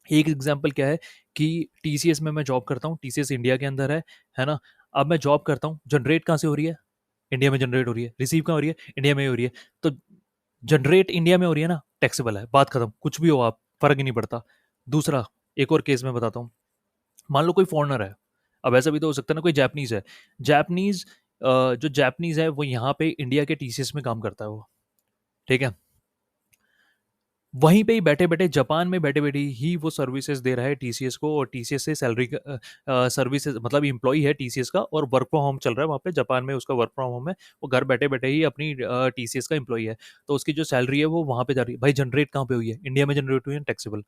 एक एग्जाम्पल क्या है कि टीसीएस में मैं जॉब करता हूँ, टीसीएस इंडिया के अंदर है ना। अब मैं जॉब करता हूँ, जनरेट कहाँ से हो रही है? इंडिया में जनरेट हो रही है। रिसीव कहाँ हो रही है? इंडिया में ही हो रही है। तो जनरेट इंडिया में हो रही है ना, टैक्सेबल है, बात खत्म, कुछ भी हो आप, फर्क ही नहीं पड़ता। दूसरा, एक और केस में बताता हूँ। मान लो कोई फॉरनर है, अब ऐसा भी तो हो सकता है ना कोई जापानीज है। जापानीज, जो जापानीज है वो यहाँ पे इंडिया के टीसीएस में काम करता है वो, ठीक है। वहीं पे ही बैठे बैठे, जापान में बैठे बैठे ही वो सर्विसेज दे रहा है टीसीएस को, और टीसीएस से सैलरी सर्विसेज, मतलब इम्प्लॉई है टीसीएस का, और वर्क फ्रॉम होम चल रहा है वहाँ पे, जापान में उसका वर्क फ्रॉम होम है। वो घर बैठे बैठे ही अपनी टीसीएस का इम्प्लॉई है। तो उसकी जो सैलरी है वो वहाँ पे जा रही है। भाई जनरेट कहाँ पे हुई है? इंडिया में जनरेट हुई है, टैक्सेबल।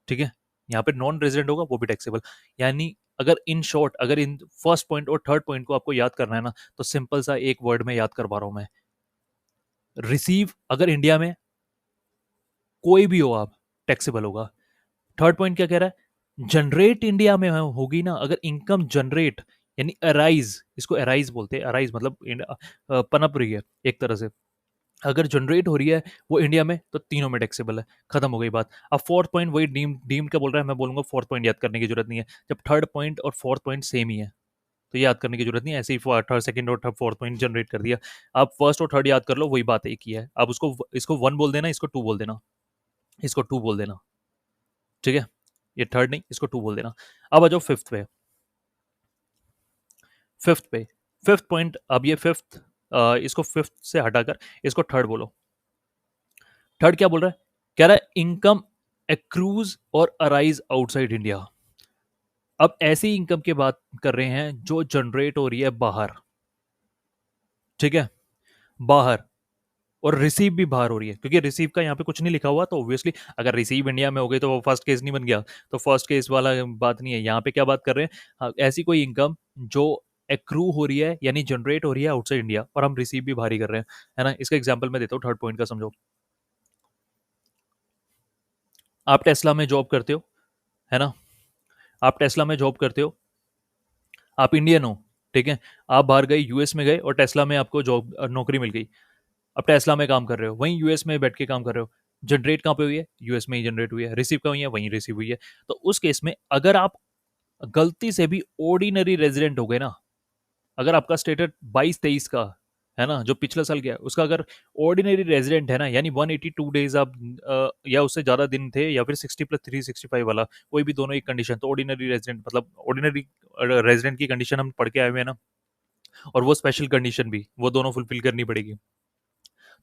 ठीक है, यहाँ पे नॉन रेजिडेंट होगा वो भी टैक्सेबल। यानी अगर इन शॉर्ट, अगर इन फर्स्ट पॉइंट और थर्ड पॉइंट को आपको याद करना है ना, तो सिंपल सा एक वर्ड में याद करवा रहा हूं मैं, रिसीव अगर इंडिया में कोई भी हो आप, टैक्सेबल होगा। थर्ड पॉइंट क्या कह रहा है? जनरेट इंडिया में होगी ना, अगर इनकम जनरेट यानी अराइज, इसको अराइज बोलते हैं, अराइज मतलब पनप रही है एक तरह से, अगर जनरेट हो रही है वो इंडिया में, तो तीनों में टैक्सेबल है, खत्म हो गई बात। अब फोर्थ पॉइंट वही डीम्ड का बोल रहा है, मैं बोलूंगा फोर्थ पॉइंट याद करने की जरूरत नहीं है, जब थर्ड पॉइंट और फोर्थ पॉइंट सेम ही है, तो याद करने की जरूरत नहीं है। ऐसे ही थर्ड सेकंड और थर्ड फोर्थ पॉइंट जनरेट कर दिया, आप फर्स्ट और थर्ड याद कर लो, वही बात एक ही है। आप उसको, इसको वन बोल देना, इसको टू बोल देना, इसको टू बोल देना, ठीक है। ये थर्ड नहीं, इसको टू बोल देना। अब आ जाओ फिफ्थ पे। फिफ्थ पे, फिफ्थ पॉइंट, अब ये फिफ्थ, इसको फिफ्थ से हटाकर इसको थर्ड बोलो। थर्ड क्या बोल रहा है? कह रहा है इनकम एक्रूज और अराइज आउटसाइड इंडिया। अब ऐसी इनकम की बात कर रहे हैं जो जनरेट हो रही है बाहर, ठीक है, बाहर, और रिसीव भी बाहर हो रही है, क्योंकि रिसीव का यहाँ पे कुछ नहीं लिखा हुआ, तो ऑब्वियसली अगर रिसीव इंडिया में हो गई तो वो फर्स्ट केस नहीं बन गया, तो फर्स्ट केस वाला बात नहीं है। यहाँ पे क्या बात कर रहे हैं? हाँ, ऐसी कोई इनकम जो एक्रू हो रही है यानी जनरेट हो रही है आउटसाइड इंडिया, और हम रिसीव भी बाहर ही कर रहे हैं, है ना। इसका एग्जाम्पल मैं देता हूँ थर्ड पॉइंट का, समझो। आप टेस्ला में जॉब करते हो, है ना, आप टेस्ला में जॉब करते हो, आप इंडियन हो, ठीक है, आप बाहर गए, यूएस में गए और टेस्ला में आपको जॉब नौकरी मिल गई। अब टेस्ला में काम कर रहे हो, वहीं यूएस में बैठ के काम कर रहे हो, जनरेट कहाँ पे हुई है? यूएस में ही जनरेट हुई है। रिसीव कहाँ हुई है? वहीं रिसीव हुई है। तो उस केस में अगर आप गलती से भी ऑर्डिनरी रेजिडेंट हो गए ना, अगर आपका स्टेटस 22-23 का है ना, जो पिछले साल गया उसका, अगर ऑर्डिनरी रेजिडेंट है ना, यानी 182 डेज आप या उससे ज्यादा दिन थे, या फिर 60+365 वाला, कोई भी दोनों एक कंडीशन, तो ऑर्डिनरी रेजिडेंट, मतलब ऑर्डिनरी रेजिडेंट की कंडीशन हम पढ़ के आए हुए हैं ना, और वो स्पेशल कंडीशन भी, वो दोनों फुलफिल करनी पड़ेगी।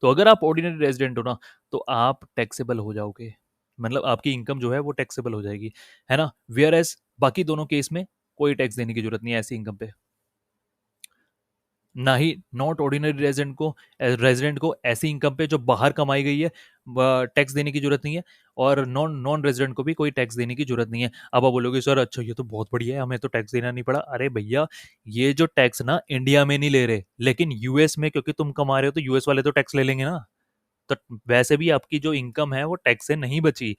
तो अगर आप ऑर्डिनरी रेजिडेंट हो ना, तो आप टैक्सेबल हो जाओगे, मतलब आपकी इनकम जो है वो टैक्सेबल हो जाएगी, है ना। वेयर एज बाकी दोनों केस में कोई टैक्स देने की जरूरत नहीं है ऐसी इनकम पे। ना ही नॉट ऑर्डिनरी रेजिडेंट को ऐसी इनकम पे जो बाहर कमाई गई है टैक्स देने की जरूरत नहीं है, और नॉन नॉन रेजिडेंट को भी कोई टैक्स देने की जरूरत नहीं है। अब आप बोलोगे सर अच्छा ये तो बहुत बढ़िया है, हमें तो टैक्स देना नहीं पड़ा। अरे भैया, ये जो टैक्स ना इंडिया में नहीं ले रहे, लेकिन यूएस में, क्योंकि तुम कमा रहे हो तो यूएस वाले तो टैक्स ले लेंगे ना। तो वैसे भी आपकी जो इनकम है वो टैक्स से नहीं बची,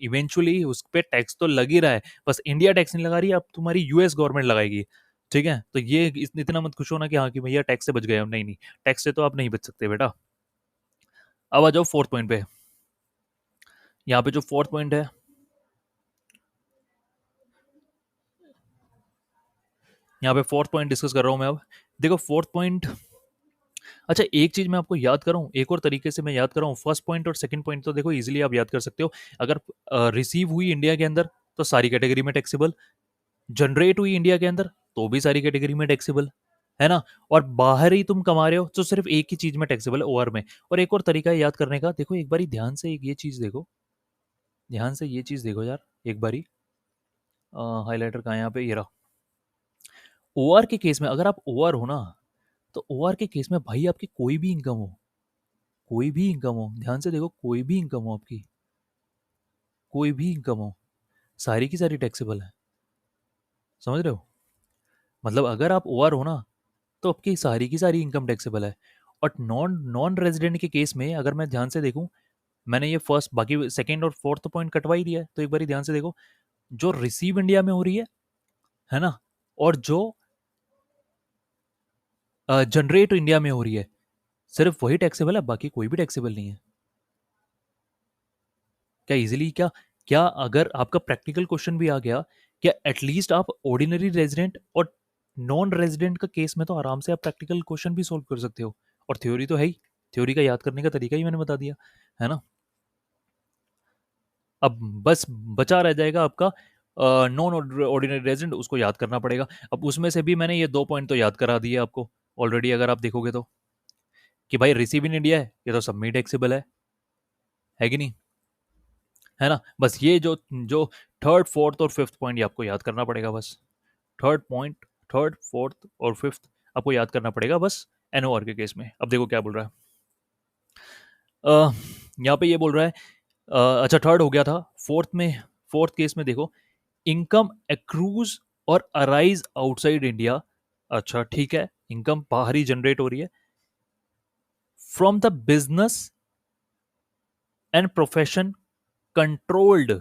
इवेंचुअली उस पर टैक्स तो लग ही रहा है, बस इंडिया टैक्स नहीं लगा रही, अब तुम्हारी यूएस गवर्नमेंट लगाएगी, ठीक है। तो ये इतना मत खुश होना कि हाँ कि भैया टैक्स से बच गए हम, नहीं नहीं, टैक्स से तो आप नहीं बच सकते बेटा। अब आ जाओ फोर्थ पॉइंट पे। यहाँ पे जो फोर्थ पॉइंट है, यहाँ पे फोर्थ पॉइंट डिस्कस कर रहा हूँ मैं अब। देखो फोर्थ पॉइंट, अच्छा एक चीज मैं आपको याद कराऊं, एक और तरीके से मैं याद कराऊं, फर्स्ट पॉइंट और सेकंड पॉइंट तो देखो इजीली आप याद कर सकते हो। अगर रिसीव हुई इंडिया के अंदर तो सारी कैटेगरी में टैक्सेबल, जनरेट हुई इंडिया के अंदर तो भी सारी कैटेगरी में टैक्सेबल, है ना, और बाहर ही तुम कमा रहे हो तो सिर्फ एक ही चीज में टैक्सेबल है, ओवर में। और एक और तरीका है याद करने का, देखो एक बारी ध्यान से एक ये चीज देखो, ध्यान से ये चीज देखो यार, एक बारी, हाईलाइटर कहाँ है? यहाँ पे, ये रहा। ओआर के केस में अगर आप ओआर हो ना, तो ओआर के केस में भाई आपकी कोई भी इनकम हो, कोई भी इनकम हो, ध्यान से देखो, कोई भी इनकम हो आपकी, कोई भी इनकम हो, सारी की सारी टैक्सेबल है, समझ रहे हो। मतलब अगर आप ओआर हो ना, तो आपकी सारी की सारी इनकम टैक्सेबल है। और नॉन नॉन रेजिडेंट के केस में अगर मैं ध्यान से देखूं, मैंने ये फर्स्ट बाकी सेकंड और फोर्थ पॉइंट कटवा ही दिया है, तो एक बार ध्यान से देखो, जो रिसीव इंडिया में हो रही है ना, और जो जनरेट इंडिया में हो रही है, सिर्फ वही टैक्सेबल है, बाकी कोई भी टैक्सेबल नहीं है। क्या इजीली, क्या क्या अगर आपका प्रैक्टिकल क्वेश्चन भी आ गया, क्या एटलीस्ट आप ऑर्डिनरी रेजिडेंट और नॉन रेजिडेंट का केस में तो आराम से आप प्रैक्टिकल क्वेश्चन भी सॉल्व कर सकते हो, और थ्योरी तो है ही, थ्योरी का याद करने का तरीका ही मैंने बता दिया, है ना। अब बस बचा रह जाएगा आपका नॉन ऑर्डिनरी रेजिडेंट, उसको याद करना पड़ेगा। अब उसमें से भी मैंने ये दो पॉइंट तो याद करा दिए आपको ऑलरेडी, अगर आप देखोगे तो, कि भाई रिसीव इन इंडिया है, ये तो सबमिट एक्सेबल है कि नहीं, है ना। बस ये जो जो थर्ड फोर्थ और फिफ्थ पॉइंट ये आपको याद करना पड़ेगा बस। थर्ड पॉइंट, थर्ड फोर्थ और फिफ्थ आपको याद करना पड़ेगा बस, एनओआर के केस में। अब देखो क्या बोल रहा है, यहाँ पे ये बोल रहा है, अच्छा थर्ड हो गया था, फोर्थ में, फोर्थ केस में देखो, इनकम एक्रूज और अराइज आउटसाइड इंडिया। अच्छा ठीक है, इनकम बाहर ही जनरेट हो रही है, from the business and profession controlled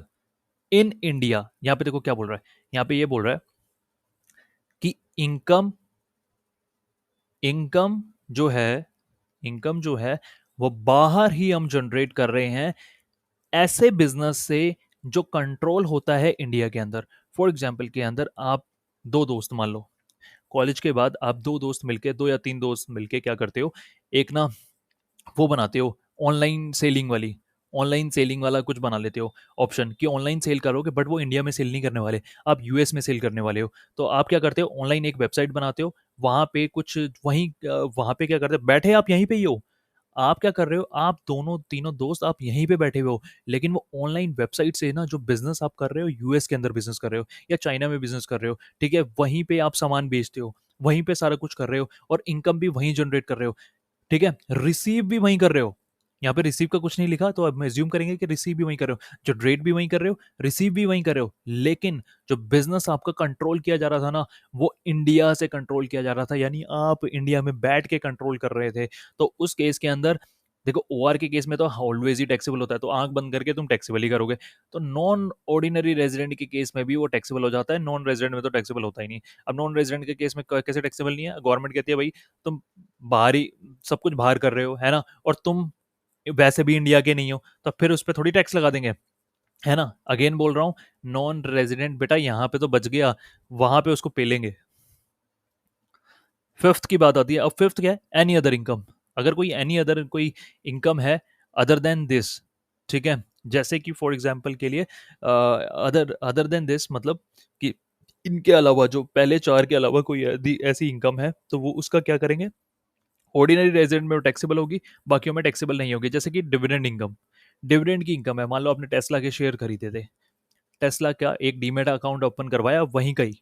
in India. यहां पे देखो क्या बोल रहा है, यहां पे ये बोल रहा है कि इनकम, इनकम जो है, इनकम जो है वो बाहर ही हम जनरेट कर रहे हैं, ऐसे बिजनेस से जो कंट्रोल होता है इंडिया के अंदर। फॉर एग्जाम्पल के अंदर आप दो दोस्त मान लो, कॉलेज के बाद आप दो दोस्त मिलके, दो या तीन दोस्त मिलके क्या करते हो, एक ना वो बनाते हो ऑनलाइन सेलिंग वाली, ऑनलाइन सेलिंग वाला कुछ बना लेते हो ऑप्शन कि ऑनलाइन सेल करोगे, बट वो इंडिया में सेल नहीं करने वाले, आप यूएस में सेल करने वाले हो। तो आप क्या करते हो, ऑनलाइन एक वेबसाइट बनाते हो, वहाँ पे कुछ वहीं वहाँ पे क्या करते हो, बैठे आप यहीं पे ही हो, आप क्या कर रहे हो, आप दोनों तीनों दोस्त आप यहीं पे बैठे हुए हो, लेकिन वो ऑनलाइन वेबसाइट से ना जो बिजनेस आप कर रहे हो, यूएस के अंदर बिजनेस कर रहे हो या चाइना में बिजनेस कर रहे हो, ठीक है, वहीं पे आप सामान बेचते हो, वहीं पे सारा कुछ कर रहे हो और इनकम भी वहीं जनरेट कर रहे हो, ठीक है, रिसीव भी वहीं कर रहे हो। यहाँ पे रिसीव का कुछ नहीं लिखा, तो अब एज्यूम करेंगे कि रिसीव भी वहीं कर रहे हो, जो ट्रेड भी वहीं कर रहे हो, रिसीव भी वहीं कर रहे हो, लेकिन जो बिजनेस आपका कंट्रोल किया जा रहा था ना, वो इंडिया से कंट्रोल किया जा रहा था, यानी आप इंडिया में बैठ के कंट्रोल कर रहे थे। तो उस केस के अंदर देखो, ओआर के केस में तो ऑलवेज ही टैक्सेबल होता है, तो आंख बंद करके तुम टैक्सेबल ही करोगे। तो नॉन ऑर्डिनरी रेजिडेंट के केस में भी वो टैक्सेबल हो जाता है, नॉन रेजिडेंट में तो टैक्सेबल होता ही नहीं। अब नॉन रेजिडेंट के केस में कैसे टैक्सेबल नहीं है, गवर्नमेंट कहती है भाई तुम बाहर ही सब कुछ बाहर कर रहे हो, है ना, और तुम वैसे भी इंडिया के नहीं हो, तो फिर उस पर थोड़ी टैक्स लगा देंगे, है ना। अगेन बोल रहा हूँ, नॉन रेजिडेंट बेटा यहाँ पे तो बच गया, वहां पे उसको पेलेंगे। फिफ्थ की बात आती है, अब फिफ्थ क्या है, एनी अदर इनकम। अगर कोई एनी अदर कोई इनकम है अदर देन दिस, ठीक है, जैसे कि फॉर एग्जांपल के लिए अदर अदर देन दिस मतलब कि इनके अलावा, जो पहले चार के अलावा कोई ऐसी इनकम है, तो वो उसका क्या करेंगे, ऑर्डिनरी रेजिडेंट में टैक्सेबल होगी, बाकियों में टैक्सेबल नहीं होगी। जैसे कि डिविडेंड इनकम, डिविडेंड की इनकम है, मान लो आपने टेस्ला के शेयर खरीदे थे, टेस्ला का एक डीमेट अकाउंट ओपन करवाया वहीं का ही।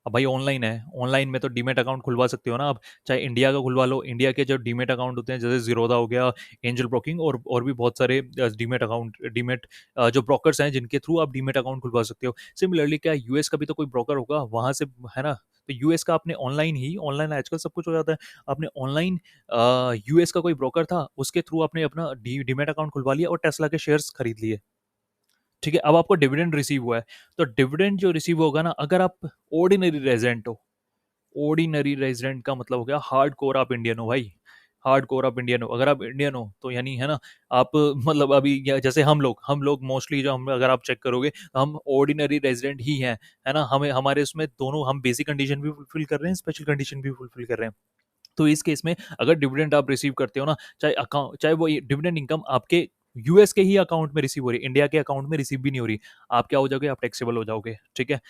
अब भाई ऑनलाइन है, ऑनलाइन में तो डीमेट अकाउंट खुलवा सकते हो ना आप, चाहे इंडिया का खुलवा लो, इंडिया के जो डीमेट अकाउंट होते हैं, जैसे जीरोदा हो गया, एंजल ब्रोकिंग और भी बहुत सारे डीमेट अकाउंट, डीमेट जो ब्रोकर्स हैं जिनके थ्रू आप डीमेट अकाउंट खुलवा सकते हो। सिमिलरली क्या यूएस का भी तो कोई ब्रोकर होगा वहां से, है ना, तो यूएस का आपने ऑनलाइन ही, ऑनलाइन आजकल सब कुछ हो जाता है, आपने ऑनलाइन यूएस का कोई ब्रोकर था, उसके थ्रू आपने अपना डीमेट अकाउंट खुलवा लिया और टेस्ला के शेयर्स खरीद लिए, ठीक है। अब आपको डिविडेंड रिसीव हुआ है, तो डिविडेंड जो रिसीव होगा ना, अगर आप ऑर्डिनरी रेजिडेंट हो, ऑर्डिनरी रेजिडेंट का मतलब हो गया हार्ड कोर आप इंडियन हो भाई, हार्ड कोर आप इंडियन हो। अगर आप इंडियन हो तो यानी, है ना, आप मतलब अभी जैसे हम लोग मोस्टली जो हम, अगर आप चेक करोगे तो हम ऑर्डिनरी रेजिडेंट ही हैं, है ना, हमें हमारे उसमें दोनों, हम बेसिक कंडीशन भी फुलफिल कर रहे हैं, स्पेशल कंडीशन भी फुलफिल कर रहे हैं। तो इस केस में अगर डिविडेंड आप रिसीव करते हो ना, चाहे अकाउंट, चाहे वो डिविडेंड इनकम आपके यूएस के ही अकाउंट में रिसीव हो रही है, इंडिया के अकाउंट में रिसीव भी नहीं हो रही, आप क्या हो जाओगे, आप टैक्सेबल हो जाओगे, ठीक है।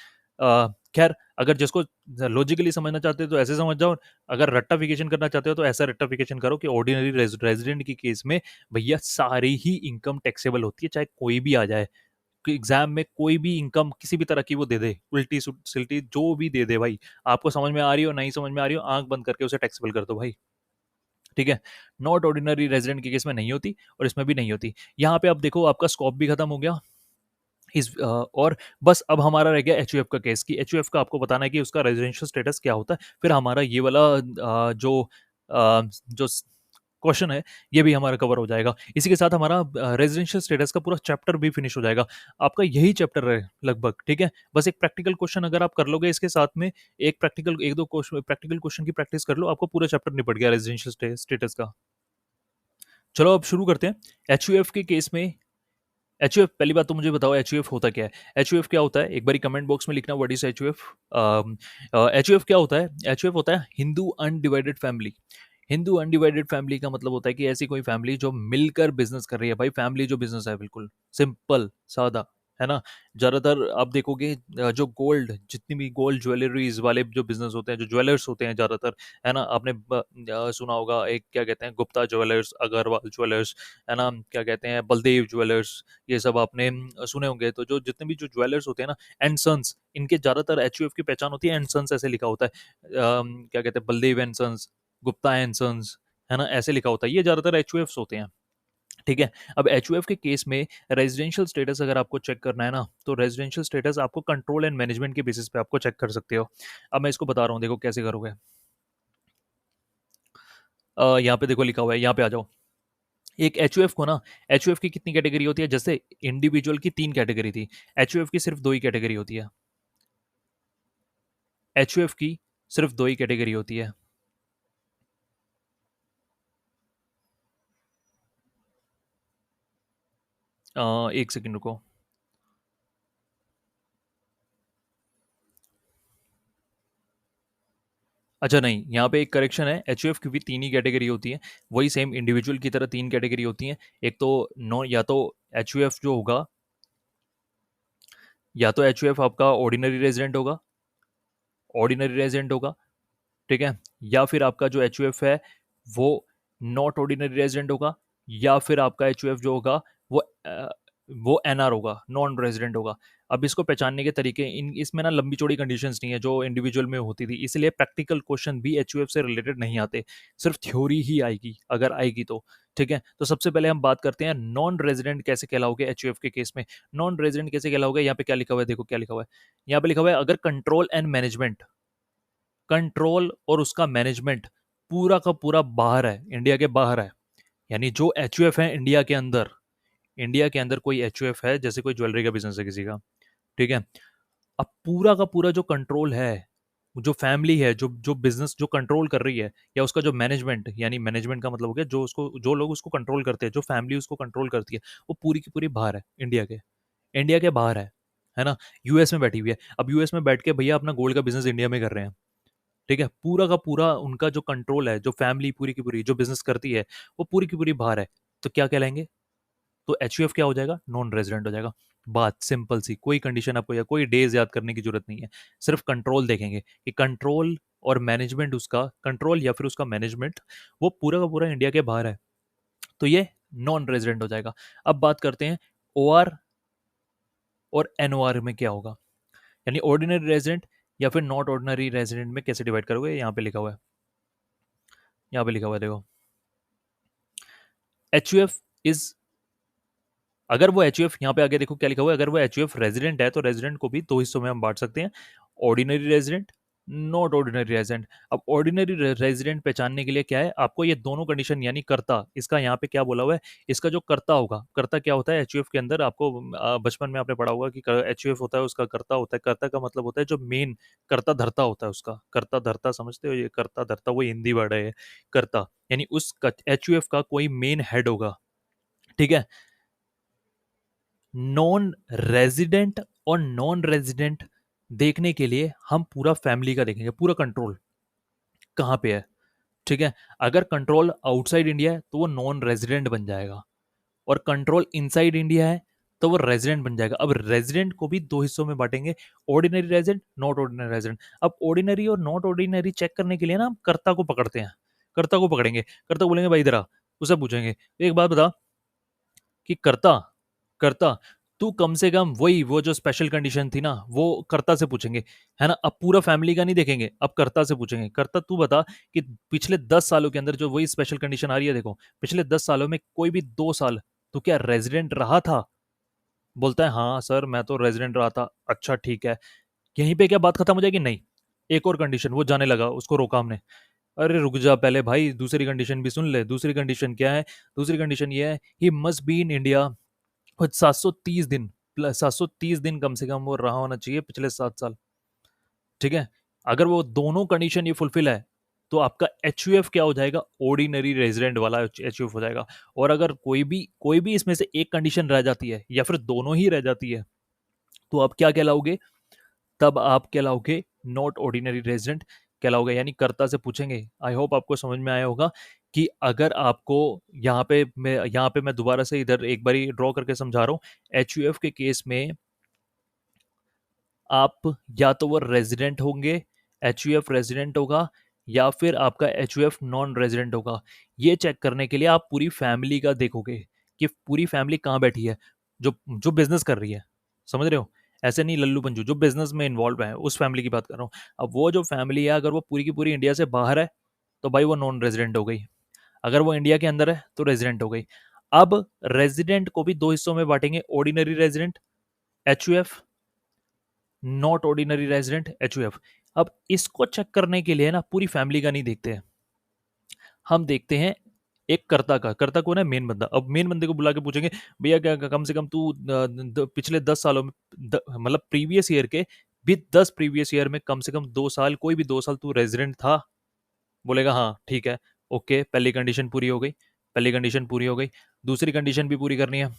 खैर, अगर जिसको लॉजिकली समझना चाहते हो तो ऐसे समझ जाओ, अगर रट्टाफिकेशन करना चाहते हो तो ऐसा रट्टाफिकेशन करो कि ऑर्डिनरी रेजिडेंट की केस में भैया सारी ही इनकम टैक्सेबल होती है, चाहे कोई भी आ जाए कि एग्जाम में, कोई भी इनकम किसी भी तरह की वो दे दे, उल्टी सिल्टी जो भी दे दे भाई, आपको समझ में आ रही हो नहीं समझ में आ रही हो, आंख बंद करके उसे टैक्सेबल कर दो भाई, ठीक है। नॉट ऑर्डिनरी रेजिडेंट के केस में नहीं होती और इसमें भी नहीं होती। यहाँ पे आप देखो, आपका स्कोप भी खत्म हो गया और बस अब हमारा रह गया एच का केस, कि एच का आपको बताना है कि उसका रेजिडेंशियल स्टेटस क्या होता है, फिर हमारा ये वाला जो क्वेश्चन है ये भी हमारा कवर हो जाएगा। इसी के साथ हमारा रेजिडेंशियल स्टेटस का पूरा चैप्टर भी फिनिश हो जाएगा, आपका यही चैप्टर है लगभग, ठीक है। बस एक प्रैक्टिकल क्वेश्चन अगर आप कर लोगे इसके साथ में, एक दो क्वेश्चन प्रैक्टिकल क्वेश्चन की प्रैक्टिस कर लो, आपको पूरा चैप्टर निपट गया रेजिडेंशियल स्टेटस का। चलो अब शुरू करते हैं। एच के केस में, एच पहली बात तो मुझे बताओ एच होता क्या है, एच क्या होता है, एक बारी कमेंट बॉक्स में लिखना व्हाट इज एच क्या होता है, एच होता है Hindu undivided family. Hindu undivided family का मतलब होता है कि ऐसी कोई फैमिली जो मिलकर बिजनेस कर रही है, भाई फैमिली जो बिजनेस है, बिल्कुल सिंपल सादा, है ना। ज्यादातर आप देखोगे जो गोल्ड, जितनी भी गोल्ड ज्वेलरीज वाले जो बिजनेस होते हैं, जो ज्वेलर्स होते हैं ज्यादातर, है ना, आपने सुना होगा एक क्या कहते हैं, गुप्ता ज्वेलर्स, अग्रवाल ज्वेलर्स, है ना, क्या कहते हैं, बलदेव ज्वेलर्स, ये सब आपने सुने होंगे। तो जो जितने भी जो ज्वेलर्स होते हैं ना, एंड सन्स, इनके ज्यादातर एच की पहचान होती है, एंड सन्स ऐसे लिखा होता है, क्या कहते हैं, Baldev and sons, Gupta and sons, है ना, ऐसे लिखा होता है, ये ज्यादातर एच होते हैं, ठीक है। अब एच के केस में रेजिडेंशियल स्टेटस अगर आपको चेक करना है ना, तो रेजिडेंशियल स्टेटस आपको कंट्रोल एंड मैनेजमेंट के बेसिस पे आपको चेक कर सकते हो। अब मैं इसको बता रहा हूँ, देखो कैसे करोगे। यहाँ पे देखो लिखा हुआ है, यहाँ पे आ जाओ। एक एच को ना, एच की कितनी कैटेगरी होती है, जैसे इंडिविजुअल की तीन कैटेगरी थी, एच की सिर्फ दो ही कैटेगरी होती है, एच की सिर्फ दो ही कैटेगरी होती है। एक सेकंड रुको। अच्छा नहीं, यहाँ पे एक करेक्शन है, एचयूएफ की भी तीन ही कैटेगरी होती है, वही सेम इंडिविजुअल की तरह तीन कैटेगरी होती हैं। एक तो नो, या तो एचयूएफ जो होगा, या तो एचयूएफ आपका ऑर्डिनरी रेजिडेंट होगा, ऑर्डिनरी रेजिडेंट होगा, ठीक है, या फिर आपका जो एचयूएफ है वो नॉट ऑर्डिनरी रेजिडेंट होगा, या फिर आपका एचयूएफ जो होगा वो वो एनआर होगा, नॉन रेजिडेंट होगा। अब इसको पहचानने के तरीके, इन इसमें ना लंबी चौड़ी कंडीशंस नहीं है जो इंडिविजुअल में होती थी, इसलिए प्रैक्टिकल क्वेश्चन भी एचयूएफ से रिलेटेड नहीं आते, सिर्फ थ्योरी ही आएगी अगर आएगी तो। ठीक है, तो सबसे पहले हम बात करते हैं नॉन रेजिडेंट कैसे कहलाओगे एचयूएफ के केस में। नॉन रेजिडेंट कैसे कहलाओगे, यहाँ पे क्या लिखा हुआ है, देखो क्या लिखा हुआ है, यहाँ पे लिखा हुआ है अगर कंट्रोल एंड मैनेजमेंट, कंट्रोल और उसका मैनेजमेंट पूरा का पूरा बाहर है, इंडिया के बाहर है, यानी जो एचयूएफ है इंडिया के अंदर, इंडिया के अंदर कोई एचयूएफ है, जैसे कोई ज्वेलरी का बिजनेस है किसी का, ठीक है, अब पूरा का पूरा जो कंट्रोल है, जो फैमिली है, जो जो बिजनेस जो कंट्रोल कर रही है, या उसका जो मैनेजमेंट, यानी मैनेजमेंट का मतलब हो गया जो उसको, जो लोग उसको कंट्रोल करते हैं, जो फैमिली उसको कंट्रोल करती है, वो पूरी की पूरी बाहर है, इंडिया के, इंडिया के बाहर है ना, यूएस में बैठी हुई है। अब यूएस में बैठ के भैया अपना गोल्ड का बिजनेस इंडिया में कर रहे हैं, ठीक है, पूरा का पूरा उनका जो कंट्रोल है, जो फैमिली पूरी की पूरी जो बिजनेस करती है, वो पूरी की पूरी बाहर है, तो क्या कहलाएंगे, तो एचयूएफ क्या हो जाएगा, नॉन रेजिडेंट हो जाएगा। बात सिंपल सी, कोई कंडीशन आपको या कोई डेज याद करने की जरूरत नहीं है, सिर्फ कंट्रोल देखेंगे कि कंट्रोल और मैनेजमेंट, उसका कंट्रोल या फिर उसका मैनेजमेंट वो पूरा का पूरा इंडिया के बाहर है, तो ये नॉन रेजिडेंट हो जाएगा। अब बात करते हैं ओआर और एनओआर में क्या होगा, यानी ऑर्डिनरी रेजिडेंट या फिर नॉट ऑर्डिनरी रेजिडेंट में कैसे डिवाइड करोगे, यहाँ पे लिखा हुआ है, यहाँ पे लिखा हुआ है देखो, एच यू एफ इज, अगर वो एच यू एफ, यहाँ पे आगे देखो क्या लिखा हुआ है, अगर वो एच यू एफ रेजिडेंट है तो रेजिडेंट को भी दो हिस्सों में हम बांट सकते हैं, ordinary resident, not ordinary resident. अब ऑर्डिनरी रेजिडेंट पहचानने के लिए क्या है, आपको ये दोनों कंडीशन, यानी कर्ता, इसका यहाँ पे क्या बोला हुआ है, इसका जो कर्ता होगा, कर्ता क्या होता है एच यू एफ के अंदर, आपको बचपन में आपने पढ़ा होगा कि एच यू एफ होता है, उसका कर्ता होता है, कर्ता का मतलब होता है जो मेन कर्ता धर्ता होता है, उसका कर्ता धर्ता समझते हो, ये कर्ता धर्ता वो हिंदी वर्ड है कर्ता, यानी उस एच यू एफ का कोई मेन हेड होगा, ठीक है। नॉन रेजिडेंट और नॉन रेजिडेंट देखने के लिए हम पूरा फैमिली का देखेंगे, पूरा कंट्रोल कहाँ पे है, ठीक है। अगर कंट्रोल आउटसाइड इंडिया है तो वो नॉन रेजिडेंट बन जाएगा, और कंट्रोल इनसाइड इंडिया है तो वो रेजिडेंट बन जाएगा। अब रेजिडेंट को भी दो हिस्सों में बांटेंगे, ordinary resident, not ordinary resident. अब ऑर्डिनरी और नॉट ऑर्डिनरी चेक करने के लिए ना हम कर्ता को पकड़ते हैं, कर्ता को पकड़ेंगे, कर्ता बोलेंगे भाई इधर आ, उसे पूछेंगे एक बात बता कि कर्ता, कर्ता तू कम से कम वही, वो जो स्पेशल कंडीशन थी ना वो कर्ता से पूछेंगे, है ना। अब पूरा फैमिली का नहीं देखेंगे, अब कर्ता से पूछेंगे, कर्ता तू बता कि पिछले 10 सालों के अंदर जो वही स्पेशल कंडीशन आ रही है, देखो पिछले 10 सालों में कोई भी 2 साल तो क्या रेजिडेंट रहा था, बोलता है हाँ सर मैं तो रेजिडेंट रहा था, अच्छा ठीक है, यहीं पे क्या बात खत्म हो जाएगी, नहीं, एक और कंडीशन, वो जाने लगा, उसको रोका हमने, अरे रुक जा पहले भाई, दूसरी कंडीशन भी सुन ले। दूसरी कंडीशन क्या है, दूसरी कंडीशन ये है, he must be in India कुछ 730 दिन, प्लस 730 दिन कम से कम वो रहा होना चाहिए पिछले 7 साल, ठीक है। अगर वो दोनों कंडीशन ये फुलफिल है तो आपका एच यू एफ क्या हो जाएगा, ऑर्डिनरी रेजिडेंट वाला एच यू एफ हो जाएगा। और अगर कोई भी इसमें से एक कंडीशन रह जाती है या फिर दोनों ही रह जाती है तो आप क्या कहलाओगे, तब आप कहलाओगे नॉट ऑर्डिनरी रेजिडेंट कहलाओगे, यानी कर्ता से पूछेंगे। आई होप आपको समझ में आया होगा कि अगर आपको यहाँ पे मैं दोबारा से इधर एक बारी ड्रॉ करके समझा रहा हूँ, एच यू एफ के केस में आप या तो वो रेजिडेंट होंगे, एच यू एफ रेजिडेंट होगा, या फिर आपका H U F non resident होगा। ये चेक करने के लिए आप पूरी फैमिली का देखोगे कि पूरी फैमिली कहाँ बैठी है, जो जो बिजनेस कर रही है, समझ रहे हो, ऐसे नहीं लल्लू पंजू, जो बिजनेस में इन्वॉल्व है उस फैमिली की बात कर रहा हूँ। अब वो जो फैमिली है अगर वो पूरी की पूरी इंडिया से बाहर है तो भाई वो नॉन रेजिडेंट हो गई, अगर वो इंडिया के अंदर है तो रेजिडेंट हो गई। अब रेजिडेंट को भी दो हिस्सों में बांटेंगे, ordinary resident H U F, not ordinary resident H U F. अब इसको चेक करने के लिए ना पूरी फैमिली का नहीं देखते हैं, हम देखते हैं एक कर्ता का, कर्ता कौन है, मेन बंदा। अब मेन बंदे को बुला के पूछेंगे भैया क्या कम से कम तू पिछले 10 सालों में मतलब प्रीवियस ईयर के भी 10 प्रीवियस ईयर में कम से कम 2 साल, कोई भी 2 साल तू रेजिडेंट था, बोलेगा हाँ ठीक है, ओके पहली कंडीशन पूरी हो गई, पहली कंडीशन पूरी हो गई। दूसरी कंडीशन भी पूरी करनी है,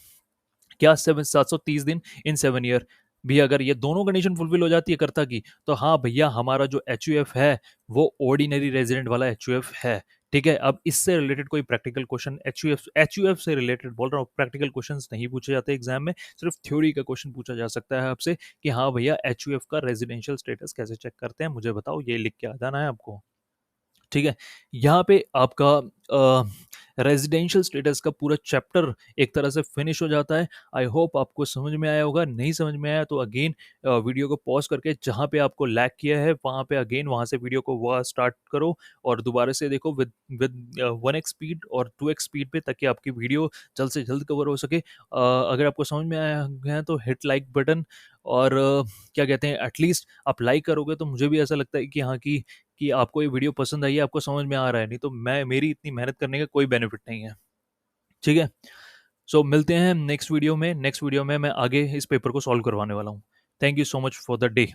क्या 730 दिन इन 7 ईयर, भी अगर ये दोनों कंडीशन फुलफिल हो जाती है कर्ता की, तो हाँ भैया हमारा जो एच है वो ऑर्डिनरी रेजिडेंट वाला एच है। ठीक है, अब इससे रिलेटेड कोई प्रैक्टिकल क्वेश्चन एच से रिलेटेड बोल रहा हूँ, प्रैक्टिकल क्वेश्चंस नहीं पूछे जाते एग्जाम में, सिर्फ थ्योरी का क्वेश्चन पूछा जा सकता है आपसे कि हाँ भैया एच का रेजिडेंशियल स्टेटस कैसे चेक करते हैं, मुझे बताओ, ये लिख के आ जाना है आपको। ठीक है, यहाँ पे आपका रेजिडेंशियल स्टेटस का पूरा चैप्टर एक तरह से फिनिश हो जाता है। आई होप आपको समझ में आया होगा, नहीं समझ में आया तो अगेन वीडियो को पॉज करके जहाँ पे आपको लैग किया है वहाँ पे अगेन वहाँ से वीडियो को वह स्टार्ट करो और दोबारा से देखो विद 1x स्पीड और 2x स्पीड पे, ताकि आपकी वीडियो जल्द से जल्द कवर हो सके। अगर आपको समझ में आया है तो हिट लाइक बटन, और क्या कहते हैं, एटलीस्ट आप लाइक करोगे तो मुझे भी ऐसा लगता है कि हाँ कि आपको ये वीडियो पसंद आई है, आपको समझ में आ रहा है, नहीं तो मैं मेरी इतनी मेहनत करने का कोई बेनिफिट नहीं है। ठीक है, सो मिलते हैं नेक्स्ट वीडियो में। नेक्स्ट वीडियो में मैं आगे इस पेपर को सॉल्व करवाने वाला हूँ। Thank you so much for the day.